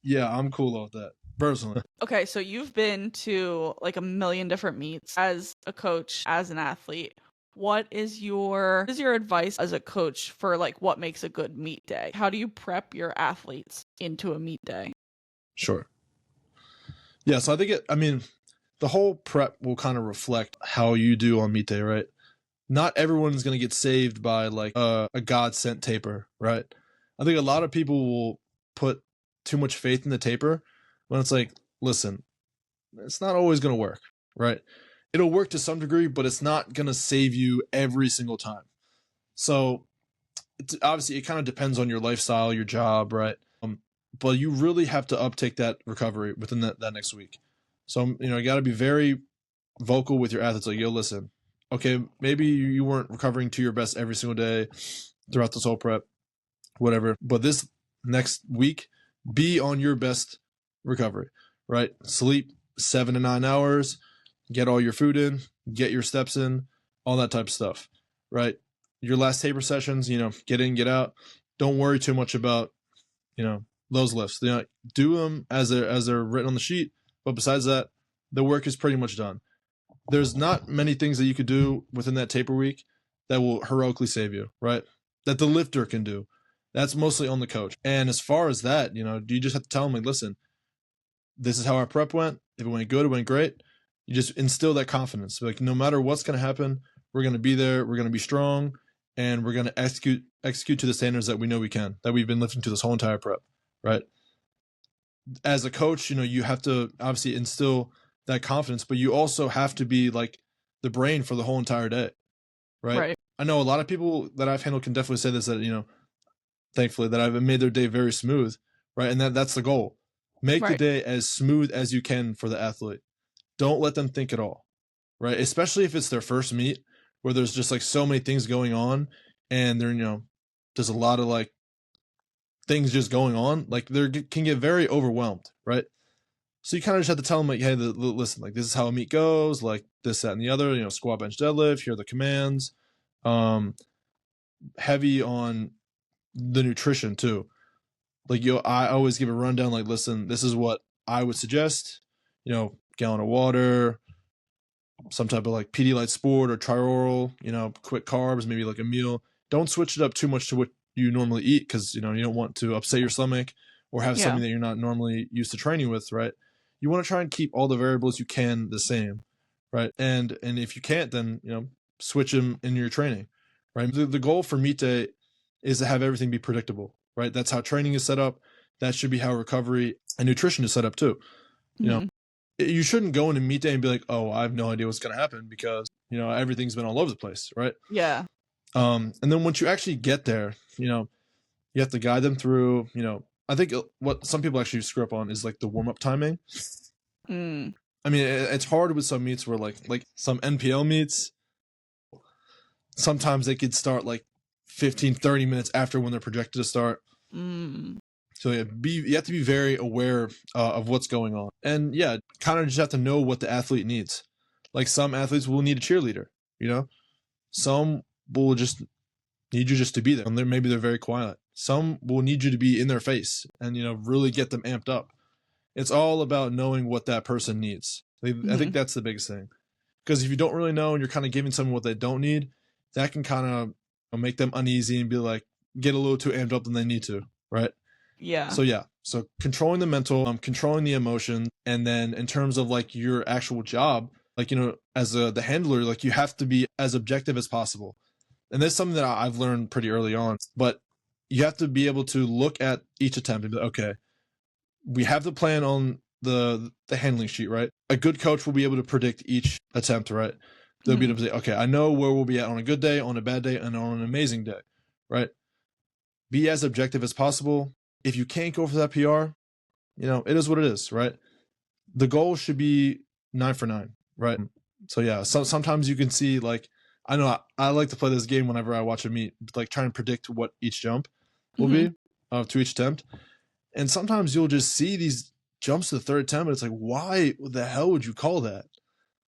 Yeah, I'm cool with that, personally. Okay, so you've been to like a million different meets as a coach, as an athlete. What is your advice as a coach for like what makes a good meet day? How do you prep your athletes into a meet day? Sure. Yeah, so I think the whole prep will kind of reflect how you do on meet day, right? Not everyone's going to get saved by like a God sent taper, right? I think a lot of people will put too much faith in the taper when it's like, listen, it's not always going to work, right? It'll work to some degree, but it's not going to save you every single time. So obviously it kind of depends on your lifestyle, your job, right? But you really have to uptake that recovery within that next week. So, you got to be very vocal with your athletes. Like, yo, listen, okay, maybe you weren't recovering to your best every single day throughout this whole prep, whatever. But this next week, be on your best recovery, right? Sleep 7 to 9 hours, get all your food in, get your steps in, all that type of stuff, right? Your last taper sessions, get in, get out. Don't worry too much about, those lifts. Do them as they're written on the sheet. But besides that, the work is pretty much done. There's not many things that you could do within that taper week that will heroically save you, right? That the lifter can do. That's mostly on the coach. And as far as that, you just have to tell them, like, listen, this is how our prep went. If it went good, it went great. You just instill that confidence. Like, no matter what's going to happen, we're going to be there. We're going to be strong, and we're going to execute to the standards that we know we can, that we've been lifting to this whole entire prep, right? As a coach, you have to obviously instill that confidence, but you also have to be like the brain for the whole entire day, right? I know a lot of people that I've handled can definitely say this, that, thankfully, that I've made their day very smooth, right? And that's the goal. Make the day as smooth as you can for the athlete. Don't let them think at all, right? Especially if it's their first meet where there's just like so many things going on and there's a lot of like things just going on, like they can get very overwhelmed, right? So you kind of just have to tell them, like, hey, listen, like this is how a meet goes, like this, that, and the other. You know, squat, bench, deadlift. Here are the commands. Heavy on the nutrition too. Like I always give a rundown. Like, listen, this is what I would suggest. You know, gallon of water, some type of like Pedialyte Sport or Tri-Oral. You know, quick carbs, maybe like a meal. Don't switch it up too much to what you normally eat, because you know you don't want to upset your stomach or have something that you're not normally used to training with, right? You want to try and keep all the variables you can the same, right? And if you can't, then you know, switch them in your training, right? The goal for meet day is to have everything be predictable, right? That's how training is set up. That should be how recovery and nutrition is set up too. You know, you shouldn't go into meet day and be like, oh, I have no idea what's going to happen, because you know everything's been all over the place, right? Yeah. And then once you actually get there, you know, you have to guide them through, you know, I think what some people actually screw up on is like the warm-up timing. I mean, it's hard with some meets where like some NPL meets, sometimes they could start like 15-30 minutes after when they're projected to start. So yeah, you have to be very aware of what's going on. And yeah, kind of just have to know what the athlete needs. Like some athletes will need a cheerleader, you know? Some will just need you just to be there, and maybe they're very quiet. Some will need you to be in their face and, you know, really get them amped up. It's all about knowing what that person needs. I think that's the biggest thing, because if you don't really know and you're kind of giving someone what they don't need, that can kind of make them uneasy and be like, get a little too amped up than they need to, right? Yeah. So controlling the mental, controlling the emotion, and then in terms of like your actual job, like, you know, as the handler, like you have to be as objective as possible. And that's something that I've learned pretty early on. But you have to be able to look at each attempt and be like, okay, we have the plan on the handling sheet, right? A good coach will be able to predict each attempt, right? They'll be able to say, okay, I know where we'll be at on a good day, on a bad day, and on an amazing day, right? Be as objective as possible. If you can't go for that PR, you know, it is what it is, right? The goal should be 9 for 9, right? So yeah, sometimes you can see, like, I know I like to play this game whenever I watch a meet, like trying to predict what each jump will be to each attempt. And sometimes you'll just see these jumps to the third attempt, and it's like, why the hell would you call that?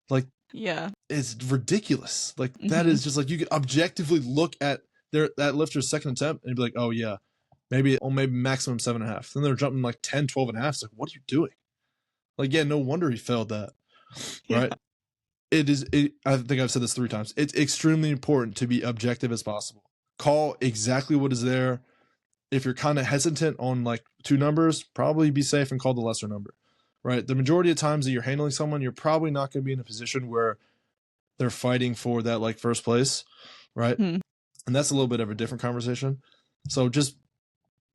Like, yeah, it's ridiculous. Like that is just like, you can objectively look at that lifter's second attempt and be like, oh yeah, maybe maximum 7.5. Then they're jumping like 10, 12 and a half. It's like, what are you doing? Like, yeah, no wonder he failed that, right? I think I've said this 3 times. It's extremely important to be objective as possible. Call exactly what is there. If you're kind of hesitant on like 2 numbers, probably be safe and call the lesser number, right? The majority of times that you're handling someone, you're probably not going to be in a position where they're fighting for that like first place, right? And that's a little bit of a different conversation. So just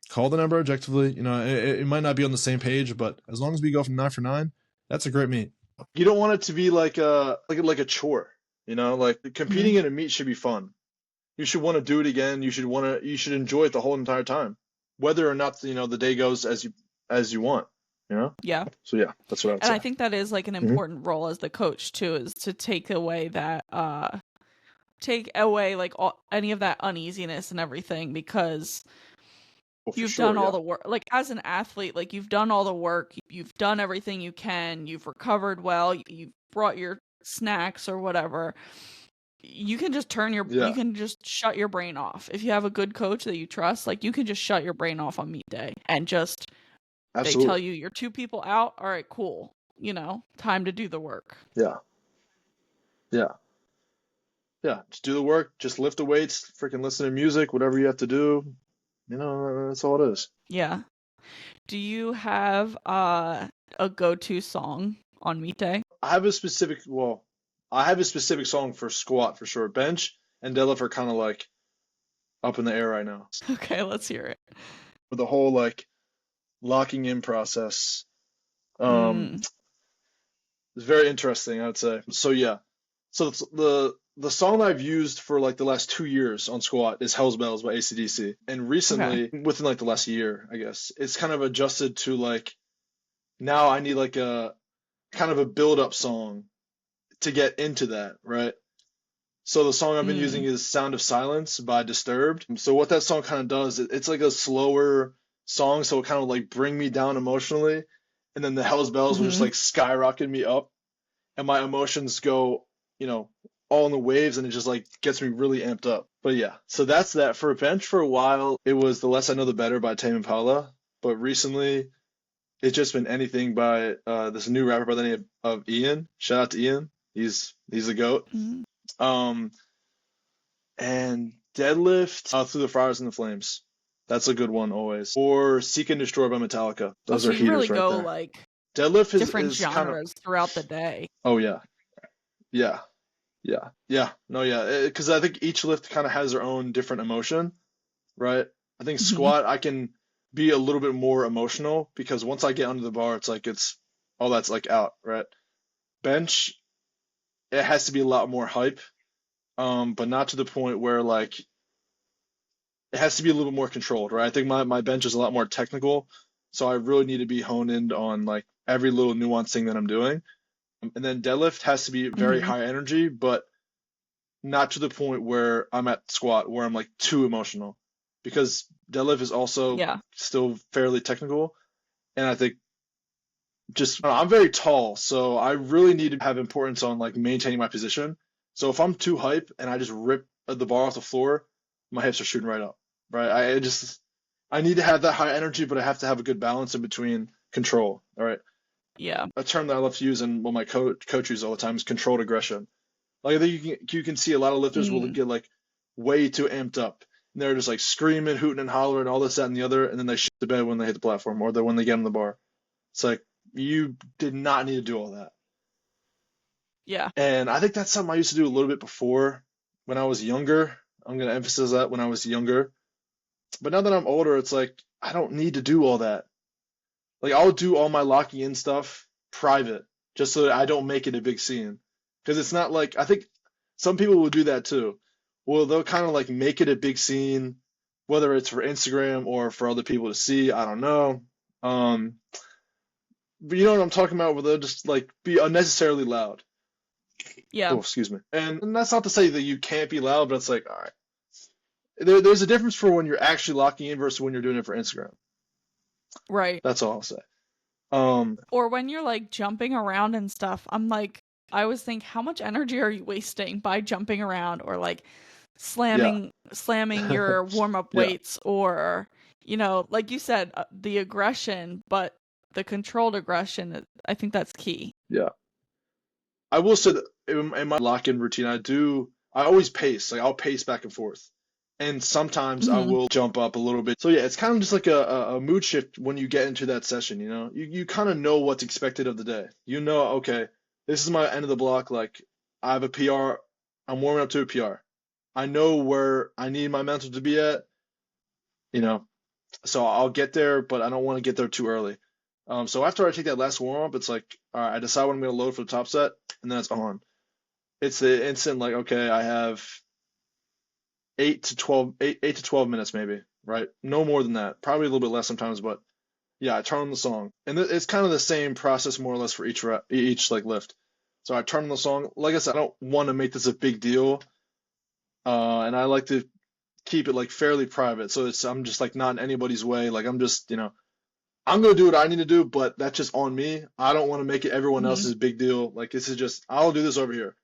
call the number objectively. You know, it might not be on the same page, but as long as we go from 9 for 9, that's a great meet. You don't want it to be like a chore, you know, like competing in a meet should be fun. You should want to do it again. You should enjoy it the whole entire time, whether or not, you know, the day goes as you want, you know? Yeah. So yeah, that's what I would say. And I think that is like an important role as the coach too, is to take away that like any of that uneasiness and everything, because you've done all the work. Like as an athlete, like you've done all the work, you've done everything you can, you've recovered well, you've brought your snacks or whatever. You can just you can just shut your brain off. If you have a good coach that you trust, like you can just shut your brain off on meet day and just they tell you you're 2 people out. All right, cool. You know, time to do the work. Yeah. Just do the work. Just lift the weights. Freaking listen to music. Whatever you have to do. You know, that's all it is. Yeah. Do you have a go-to song on meet day? I have a specific song for squat for sure. Bench and deadlift are kind of like up in the air right now. Okay, let's hear it. For the whole like locking in process, it's very interesting, I would say. So yeah, so the song I've used for like the last 2 years on squat is Hell's Bells by AC/DC. And recently, within like the last year, I guess, it's kind of adjusted to like, now I need like a kind of a build-up song to get into that, right? So the song I've been using is Sound of Silence by Disturbed. So what that song kind of does, it's like a slower, songs, so it kind of like bring me down emotionally, and then the Hell's Bells will just Mm-hmm. like skyrocket me up, and my emotions go, all in the waves, and it just like gets me really amped up. But yeah, so that's that. For a bench, for a while, it was The Less I Know the Better by Tame Impala, but recently it's just been anything by this new rapper by the name of Ian. Shout out to Ian. He's the goat. Mm-hmm. Um, and deadlift Through the Fires and the Flames. That's a good one always. Or Seek and Destroy by Metallica. Oh, Those so are you really heaters right go there. like Deadlift different is kind of, genres throughout the day. oh yeah, yeah, yeah. No, yeah, because I think each lift kind of has their own different emotion, right? I think Mm-hmm. squat I can be a little bit more emotional because once I get under the bar, it's like it's all that's like out, right? Bench, it has to be a lot more hype, but not to the point where like it has to be a little bit more controlled, right? I think my bench is a lot more technical, so I really need to be honed in on like every little nuance thing that I'm doing. And then deadlift has to be very Mm-hmm. high energy, but not to the point where I'm at squat where I'm like too emotional, because deadlift is also Yeah. still fairly technical, and I think just I'm very tall, so I really need to have importance on like maintaining my position. So if I'm too hype and I just rip the bar off the floor, my hips are shooting right up, right? I need to have that high energy, but I have to have a good balance in between control. All right, Yeah. a term that I love to use and what my coach uses all the time is controlled aggression. Like I think you can see a lot of lifters will Mm. get like way too amped up. And they're just like screaming, hooting, and hollering, all this, that, and the other, and then they shit the bed when they hit the platform or when they get on the bar. It's like you did not need to do all that. Yeah. And I think that's something I used to do a little bit before when I was younger. I'm gonna emphasize that when I was younger. But now that I'm older, it's like I don't need to do all that. Like I'll do all my locking in stuff private, just so that I don't make it a big scene. Because it's not like I think some people will do that too. Well, they'll kind of like make it a big scene, whether it's for Instagram or for other people to see. I don't know. Um, but you know what I'm talking about, where they'll just like be unnecessarily loud. Yeah. Oh, excuse me. And that's not to say that you can't be loud, but it's like, all right. There's a difference for when you're actually locking in versus when you're doing it for Instagram. Right. That's all I'll say. Um, Or when you're like jumping around and stuff, I'm like, I always think, how much energy are you wasting by jumping around or like yeah, slamming your warm up yeah, weights, or, like you said, the aggression, but the controlled aggression, I think that's key. yeah. I will say that in my lock-in routine, I always pace. Like I'll pace back and forth. And sometimes I Hmm. will jump up a little bit. So yeah, it's kind of just like a mood shift when you get into that session, you know? You kind of know what's expected of the day. You know, okay, this is my end of the block. Like I have a PR. I'm warming up to a PR. I know where I need my mental to be at, you know. So I'll get there, but I don't want to get there too early. So after I take that last warm up, it's like, all right, I decide what I'm going to load for the top set, and then it's on. It's the instant, like, okay, I have 8 to 12 minutes maybe, right? No more than that. Probably a little bit less sometimes, but yeah, I turn on the song, and it's kind of the same process more or less for each like lift. So I turn on the song. Like I said, I don't want to make this a big deal, and I like to keep it like fairly private. So I'm just like not in anybody's way. Like I'm just I'm gonna do what I need to do, but that's just on me. I don't want to make it everyone Hmm. else's big deal. Like this is just I'll do this over here.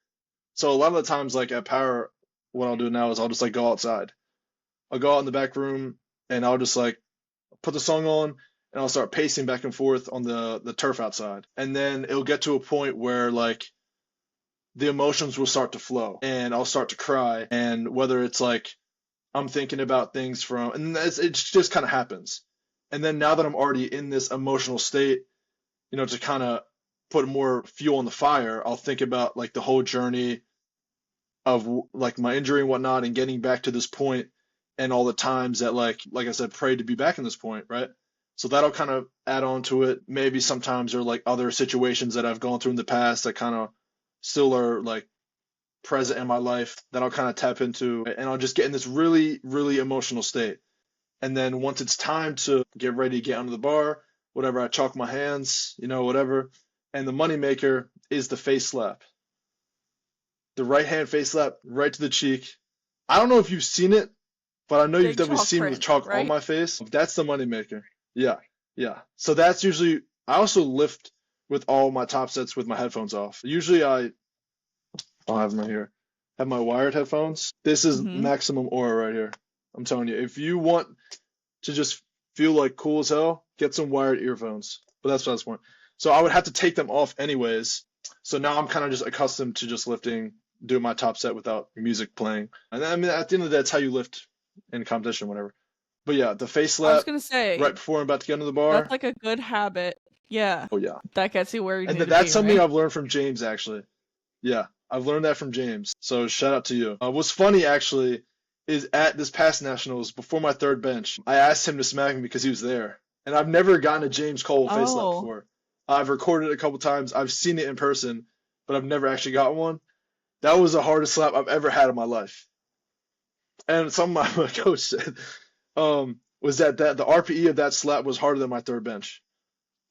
So a lot of the times, like at Power, what I'll do now is I'll just like go outside. I'll go out in the back room and I'll just like put the song on and I'll start pacing back and forth on the turf outside. And then it'll get to a point where like the emotions will start to flow and I'll start to cry. And whether it's like I'm thinking about things from, and it just kind of happens. And then now that I'm already in this emotional state, to kind of put more fuel on the fire, I'll think about like the whole journey of like my injury and whatnot and getting back to this point and all the times that like I said, prayed to be back in this point, right? So that'll kind of add on to it. Maybe sometimes there are like other situations that I've gone through in the past that kind of still are like present in my life that I'll kind of tap into and I'll just get in this really, really emotional state. And then once it's time to get ready to get under the bar, whatever, I chalk my hands, whatever. And the moneymaker is the face slap. The right hand face slap right to the cheek. I don't know if you've seen it, but I know you've Big definitely chalk seen me with print, chalk on right? my face. That's the moneymaker. Yeah, yeah. So that's usually, I also lift with all my top sets with my headphones off. Usually I'll have them right here. Have my wired headphones. This is Mm-hmm. maximum aura right here. I'm telling you, if you want to just feel like cool as hell, get some wired earphones. But that's what I was point. So I would have to take them off anyways. So now I'm kind of just accustomed to just lifting, doing my top set without music playing. And I mean, at the end of the day, that's how you lift in competition, whatever. But yeah, the face I was slap gonna say right before I'm about to get into the that's bar. like a good habit. Yeah, Oh yeah, that gets you where you and need to that's be, something right? I've learned from James actually. Yeah, I've learned that from James. So shout out to you. What's funny actually is at this past nationals before my third bench, I asked him to smack me because he was there, and I've never gotten a James Cole face slap Oh, before. I've recorded it a couple times. I've seen it in person, but I've never actually got one. That was the hardest slap I've ever had in my life. And something my coach said was that the RPE of that slap was harder than my third bench.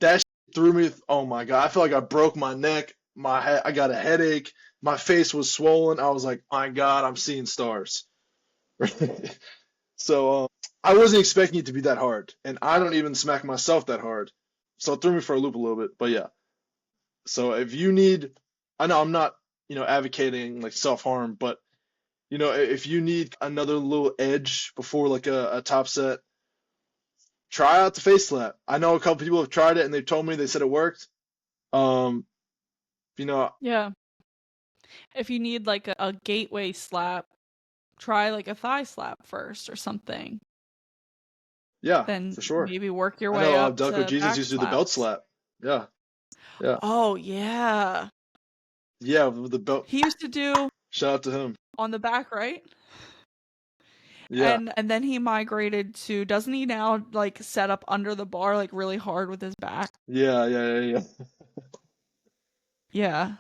That threw me. Oh my god! I feel like I broke my neck. I got a headache. My face was swollen. I was like, my god, I'm seeing stars. So I wasn't expecting it to be that hard, and I don't even smack myself that hard. So it threw me for a loop a little bit. But yeah. So if you need, I know I'm not, advocating like self-harm, but if you need another little edge before like a top set, try out the face slap. I know a couple people have tried it and they told me they said it worked. Um, you know, yeah. If you need like a gateway slap, try like a thigh slap first or something. yeah, Then for sure. maybe work your I way know up Delco to Jesus back used to do the belt slaps. slap. Yeah, yeah, Oh yeah. yeah, with the belt. He used to do Shout out to him. on the back, right? Yeah, And then he migrated to, doesn't he now like set up under the bar like really hard with his back? yeah, yeah, yeah, yeah. Yeah.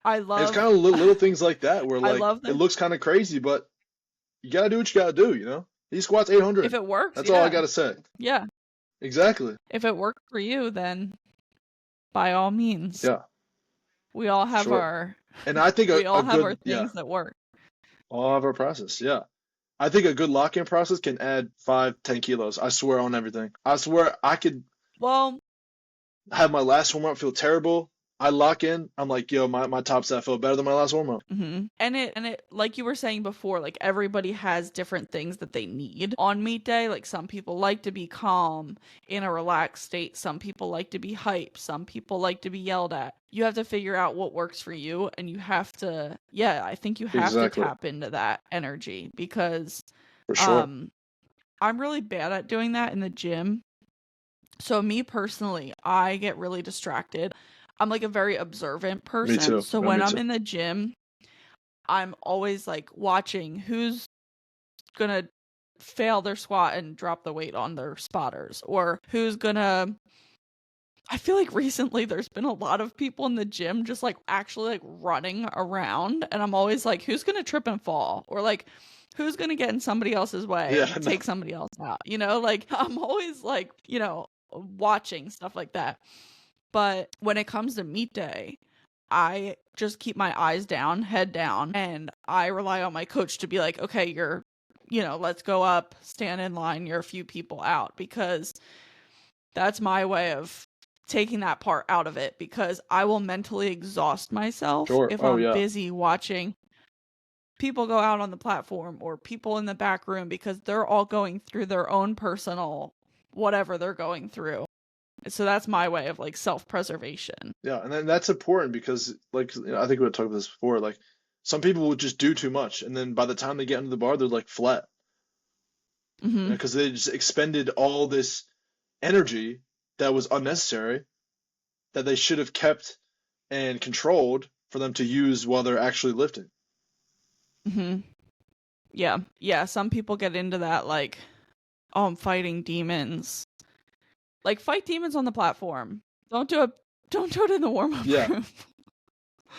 I And it's love kind of little things like that where I like love it that. looks kind of crazy, but you gotta do what you gotta do. He squats If 800. it works, That's all I yeah. gotta say. Yeah. Exactly. If it worked for you, then by all means. Yeah, We all have sure. our And I think we all a have our good, yeah, things that work. all of our process. Yeah. I think a good lock-in process can add 5-10 kilos. I swear on everything. I swear I could Well, have my last warm-up feel terrible. I lock in. I'm like, yo, my top set felt better than my last warm-up. and it like you were saying before, like everybody has different things that they need on meet day. Like some people like to be calm in a relaxed state. Some people like to be hyped. Some people like to be yelled at. You have to figure out what works for you, and you have to, yeah, I think you have to Exactly. tap into that energy because For sure. I'm really bad at doing that in the gym. So me personally, I get really distracted. I'm like a very observant Me person. too. So No, when me I'm too. in the gym, I'm always like watching who's gonna fail their squat and drop the weight on their spotters, or who's gonna. I feel like recently there's been a lot of people in the gym just like actually like running around, and I'm always like, who's gonna trip and fall, or like who's gonna get in somebody else's way Yeah, and no. take somebody else out, like I'm always like, watching stuff like that. But when it comes to meet day, I just keep my eyes down, head down, and I rely on my coach to be like, okay, let's go up, stand in line, you're a few people out, because that's my way of taking that part out of it, because I will mentally exhaust myself Sure. if Oh, I'm yeah. busy watching people go out on the platform or people in the back room, because they're all going through their own personal whatever they're going through. So that's my way of like self-preservation. Yeah, and then that's important because, like, I think we talked about this before. Like, some people will just do too much, and then by the time they get into the bar, they're like flat, Mm-hmm. because they just expended all this energy that was unnecessary that they should have kept and controlled for them to use while they're actually lifting. Mm-hmm. Yeah. Some people get into that like, oh, I'm fighting demons. Like, fight demons on the platform. Don't do it in the warm-up Yeah, room.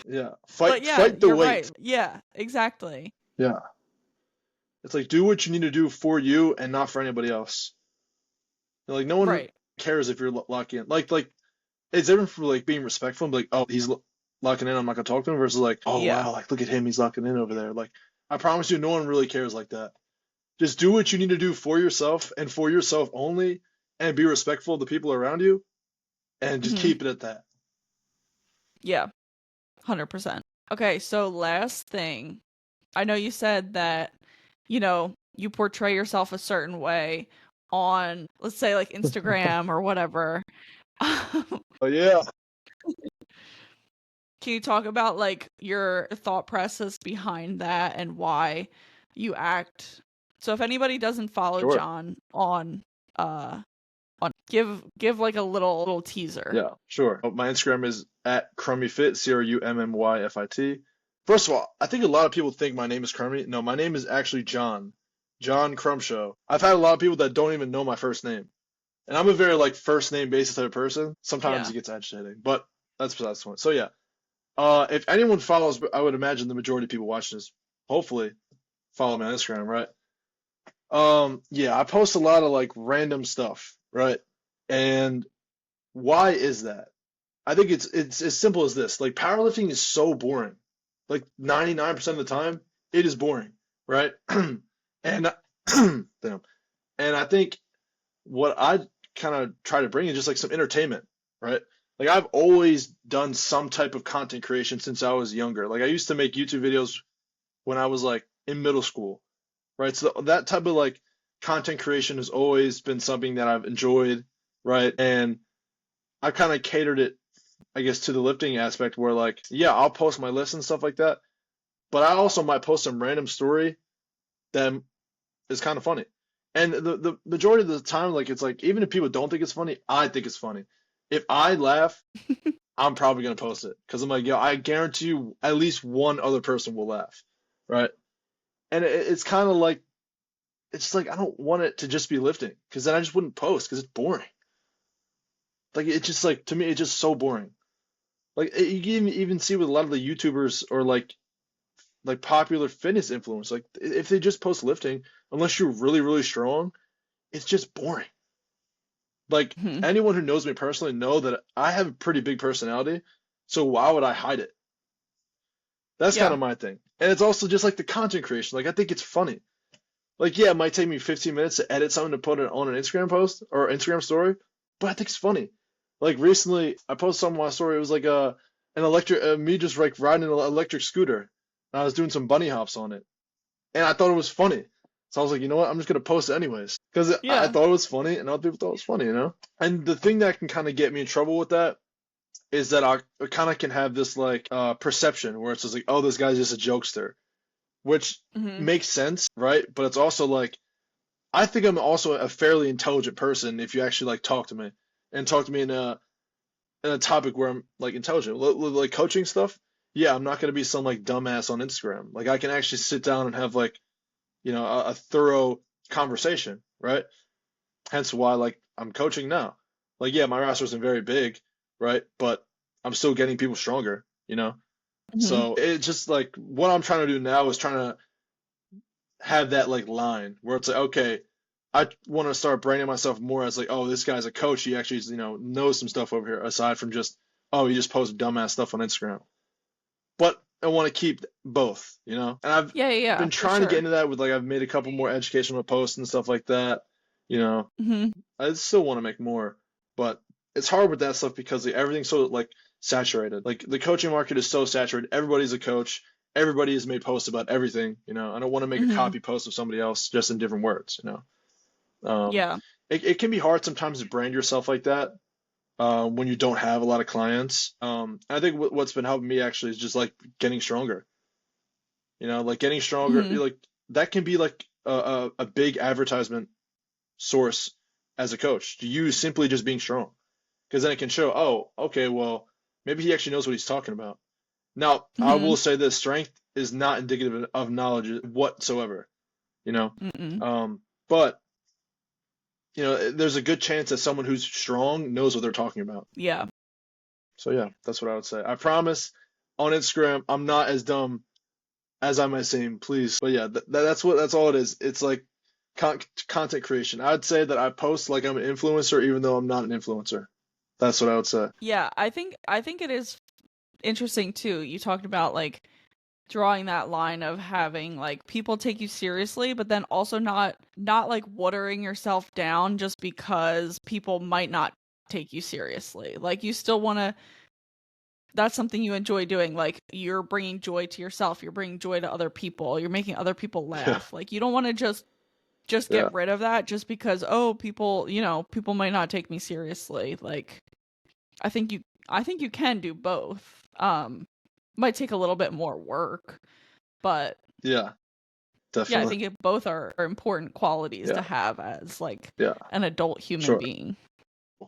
yeah. But yeah, Fight the you're weight. right. Yeah, exactly. Yeah. It's like, do what you need to do for you and not for anybody else. Like, no one Right. cares if you're locking in. Like it's different for like being respectful and be like, oh, he's locking in, I'm not gonna talk to him, versus like, oh Yeah. wow, like look at him, he's locking in over there. Like, I promise you, no one really cares like that. Just do what you need to do for yourself and for yourself only, and be respectful of the people around you, and just Mm-hmm. keep it at that. Yeah, 100%. Okay, so last thing. I know you said that, you portray yourself a certain way on, let's say, like Instagram or whatever. Oh yeah, Can you talk about like your thought process behind that and why you act? So if anybody doesn't follow sure. John on give like a little teaser. Yeah, sure. My Instagram is at crummyfit, CRUMMYFIT. First of all, I think a lot of people think my name is Crummy. No, my name is actually John. John Crumsho. I've had a lot of people that don't even know my first name. And I'm a very like first name basis type of person. Sometimes Yeah. it gets agitating, but that's besides the point. So yeah. If anyone follows, I would imagine the majority of people watching this hopefully follow me on Instagram, right? Yeah, I post a lot of like random stuff, right? And why is that? I think it's as simple as this. Like powerlifting is so boring. Like 99% of the time, it is boring, right? And damn. And I think what I kind of try to bring is just like some entertainment, right? Like I've always done some type of content creation since I was younger. Like I used to make YouTube videos when I was like in middle school, right? So that type of like content creation has always been something that I've enjoyed, right? And I kind of catered it, I guess, to the lifting aspect where like, yeah, I'll post my lifts and stuff like that, but I also might post some random story that is kind of funny. And the majority of the time, like it's like even if people don't think it's funny, I think it's funny. If I laugh, I'm probably gonna post it because I'm like, yo, I guarantee you at least one other person will laugh, right? And it's kind of like it's just like I don't want it to just be lifting because then I just wouldn't post because it's boring. Like it's just like to me, it's just so boring. Like you can even see with a lot of the YouTubers or like popular fitness influencers, like if they just post lifting, unless you're really really strong, it's just boring. Like Mhm. anyone who knows me personally know that I have a pretty big personality, so why would I hide it? That's kind Yeah. of my thing. And it's also just like the content creation. Like I think it's funny. Like yeah, it might take me 15 minutes to edit something to put it on an Instagram post or Instagram story, but I think it's funny. Like recently, I posted something on my story. It was like an electric me just like riding an electric scooter. And I was doing some bunny hops on it, and I thought it was funny. So I was like, you know what? I'm just gonna post it anyways because I Yeah. thought it was funny, and other people thought it was funny, you know. And the thing that can kind of get me in trouble with that is that I kind of can have this like perception where it's just like, oh, this guy's just a jokester, which Mhm. makes sense, right? But it's also like I think I'm also a fairly intelligent person if you actually like talk to me and talk to me in a topic where I'm like intelligent, like coaching stuff. Yeah, I'm not gonna be some like dumbass on Instagram. Like I can actually sit down and have like a thorough conversation, right? Hence why like I'm coaching now. Like yeah, my roster isn't very big, right? But I'm still getting people stronger, you know? Mhm. So it's just like what I'm trying to do now is trying to have that like line where it's like, okay, I want to start branding myself more as like, oh, this guy's a coach. He actually, knows some stuff over here aside from just, oh, he just posts dumbass stuff on Instagram. But I want to keep both, And I've Yeah, yeah, yeah, been for trying to get sure. into that with like I've made a couple more educational posts and stuff like that. You know, Mhm. I still want to make more, but it's hard with that stuff because like, everything's so like saturated. Like the coaching market is so saturated. Everybody's a coach. Everybody has made posts about everything. I don't want to make a Mhm. copy post of somebody else just in different words. Um, Yeah. it can be hard sometimes to brand yourself like that when you don't have a lot of clients. I think what's been helping me actually is just like getting stronger. Like getting stronger, Mhm. like that can be like a big advertisement source as a coach. To use simply just being strong, because then it can show, oh, okay, well, maybe he actually knows what he's talking about. Now, I will Mhm. say this: strength is not indicative of knowledge whatsoever. You know, Mm-mm. but there's a good chance that someone who's strong knows what they're talking about. Yeah. So yeah, that's what I would say. I promise on Instagram, I'm not as dumb as I might seem, please. But yeah, that's all it is. It's like content creation. I'd say that I post like I'm an influencer, even though I'm not an influencer. That's what I would say. Yeah, I think it is interesting too. You talked about like drawing that line of having like people take you seriously, but then also not like watering yourself down just because people might not take you seriously. Like you still want to, that's something you enjoy doing. Like you're bringing joy to yourself, you're bringing joy to other people, you're making other people Yeah. laugh. Like you don't want to just Yeah. get rid of that just because, oh, people, you know, people might not take me seriously. Like I think you can do both. Might take a little bit more work, but Yeah. yeah, I Definitely. think both are important qualities to Yeah. have as like Yeah. an adult human Sure. being.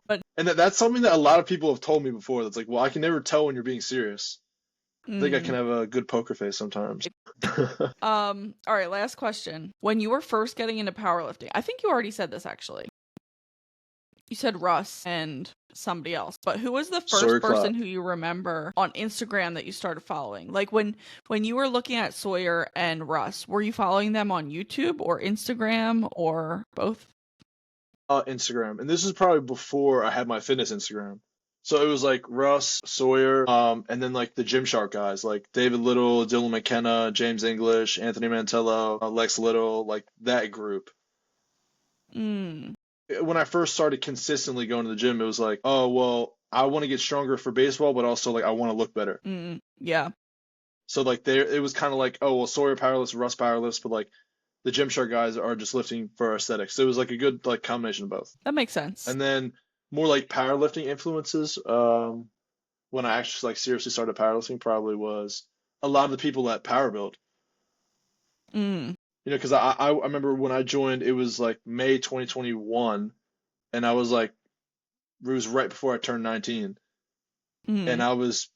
But And that's something that a lot of people have told me before. That's like, well, I can never tell when you're being serious. I think I can have a good poker face sometimes. all right, last question. When you were first getting into powerlifting, I think you already said this actually. You said Russ and somebody else, but who was the Sawyer first person Clapp. who you remember on Instagram that you started following? Like when you were looking at Sawyer and Russ, were you following them on YouTube or Instagram or both? Instagram, and this is probably before I had my fitness Instagram. So it was like Russ, Sawyer, and then like the Gymshark guys, like David Little, Dylan McKenna, James English, Anthony Mantello, Lex Little, like that group. Mm. When I first started consistently going to the gym, it was like, oh well, I want to get stronger for baseball, but also like I want to look better. Yeah. So like there, it was kind of like, oh well, Sawyer powerlifts, Russ powerlifts, but like the Gymshark guys are just lifting for aesthetics. So it was like a good like combination of both. That makes sense. And then more like powerlifting influences, when I actually like seriously started powerlifting, probably was a lot of the people at Power Build. Mm. You know, because I remember when I joined, it was like May 2021, and I was like, it was right before I turned 19, and I was,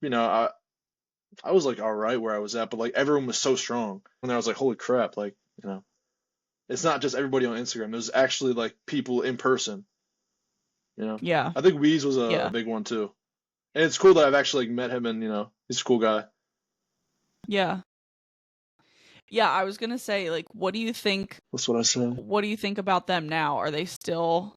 you know, I was like all right where I was at, but like everyone was so strong, and I was like, holy crap, like you know, it's not just everybody on Instagram. There's actually like people in person. You know, Yeah. I think Weeze was a Yeah. big one too. And it's cool that I've actually like met him, and you know, he's a cool guy. Yeah. Yeah, I was gonna say, like, what do you think? That's what I said. What do you think about them now? Are they still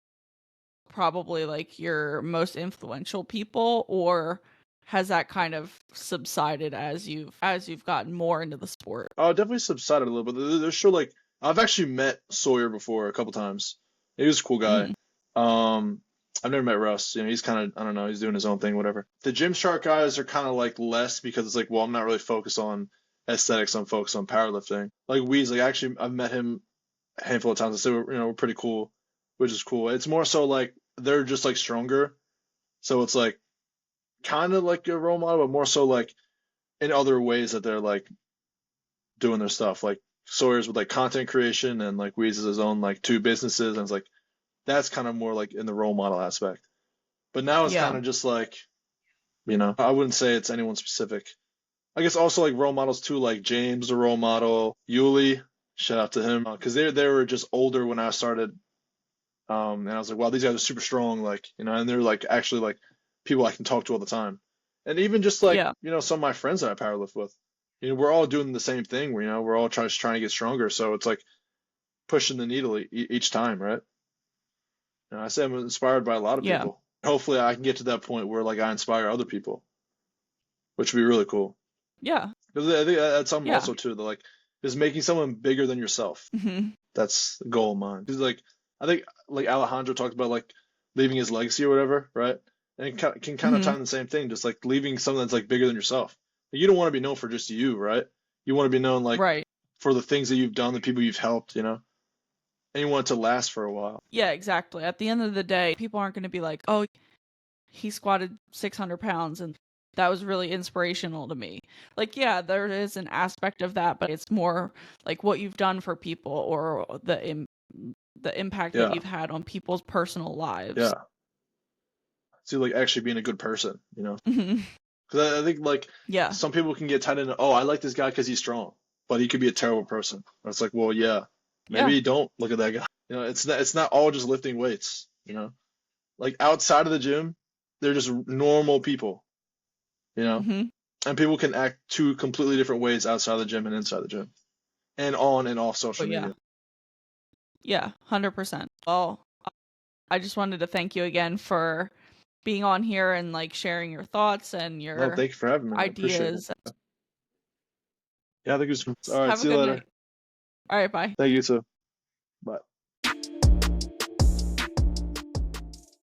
probably like your most influential people, or has that kind of subsided as you've gotten more into the sport? Oh, definitely subsided a little bit. There's sure like I've actually met Sawyer before a couple times. He was a cool guy. I've never met Russ. You know, he's kind of, I don't know, he's doing his own thing, whatever. The Gymshark guys are kind of like less because it's like, well, I'm not really focused on aesthetics. I'm focused on powerlifting. Like Weeze, like actually, I've met him a handful of times. I say we're pretty cool, which is cool. It's more so like they're just like stronger, so it's like kind of like a role model, but more so like in other ways that they're like doing their stuff. Like Sawyer's with like content creation, and like Weeze is his own like two businesses, and it's like that's kind of more like in the role model aspect. But now it's kind of just like, you know, I wouldn't say it's anyone specific. I guess also like role models too, like James, the role model, Yuli, shout out to him, because they were just older when I started, and I was like, wow, these guys are super strong, like you know, and they're like actually like people I can talk to all the time, and even just like you know some of my friends that I powerlift with, you know, we're all doing the same thing. You know, we're all trying to get stronger, so it's like pushing the needle each time, right? And I say I'm inspired by a lot of people. Hopefully, I can get to that point where like I inspire other people, which would be really cool. Yeah. Because I think that's something also too, that like is making someone bigger than yourself. That's the goal of mine. Because like I think like Alejandro talked about like leaving his legacy or whatever, right? And it can kind of tie in the same thing, just like leaving something that's like bigger than yourself. You don't want to be known for just you, right? You want to be known like for the things that you've done, the people you've helped, you know? And you want it to last for a while. Yeah, exactly. At the end of the day, people aren't going to be like, oh, he squatted 600 pounds and that was really inspirational to me. Like, yeah, there is an aspect of that, but it's more like what you've done for people or the impact that you've had on people's personal lives. Yeah. So like actually being a good person, you know? Because I think like some people can get tied into, oh, I like this guy because he's strong, but he could be a terrible person. And it's like, well, yeah, maybe you don't look at that guy. You know, it's not all just lifting weights. You know, like outside of the gym, they're just normal people. You know, and people can act two completely different ways outside of the gym and inside the gym, and on and off social media. Yeah, 100%. Well, I just wanted to thank you again for being on here and like sharing your thoughts and your thank you for having me. ideas. Yeah, thank you. All right, Have a see you good later. night. All right, bye. Thank you too. Bye.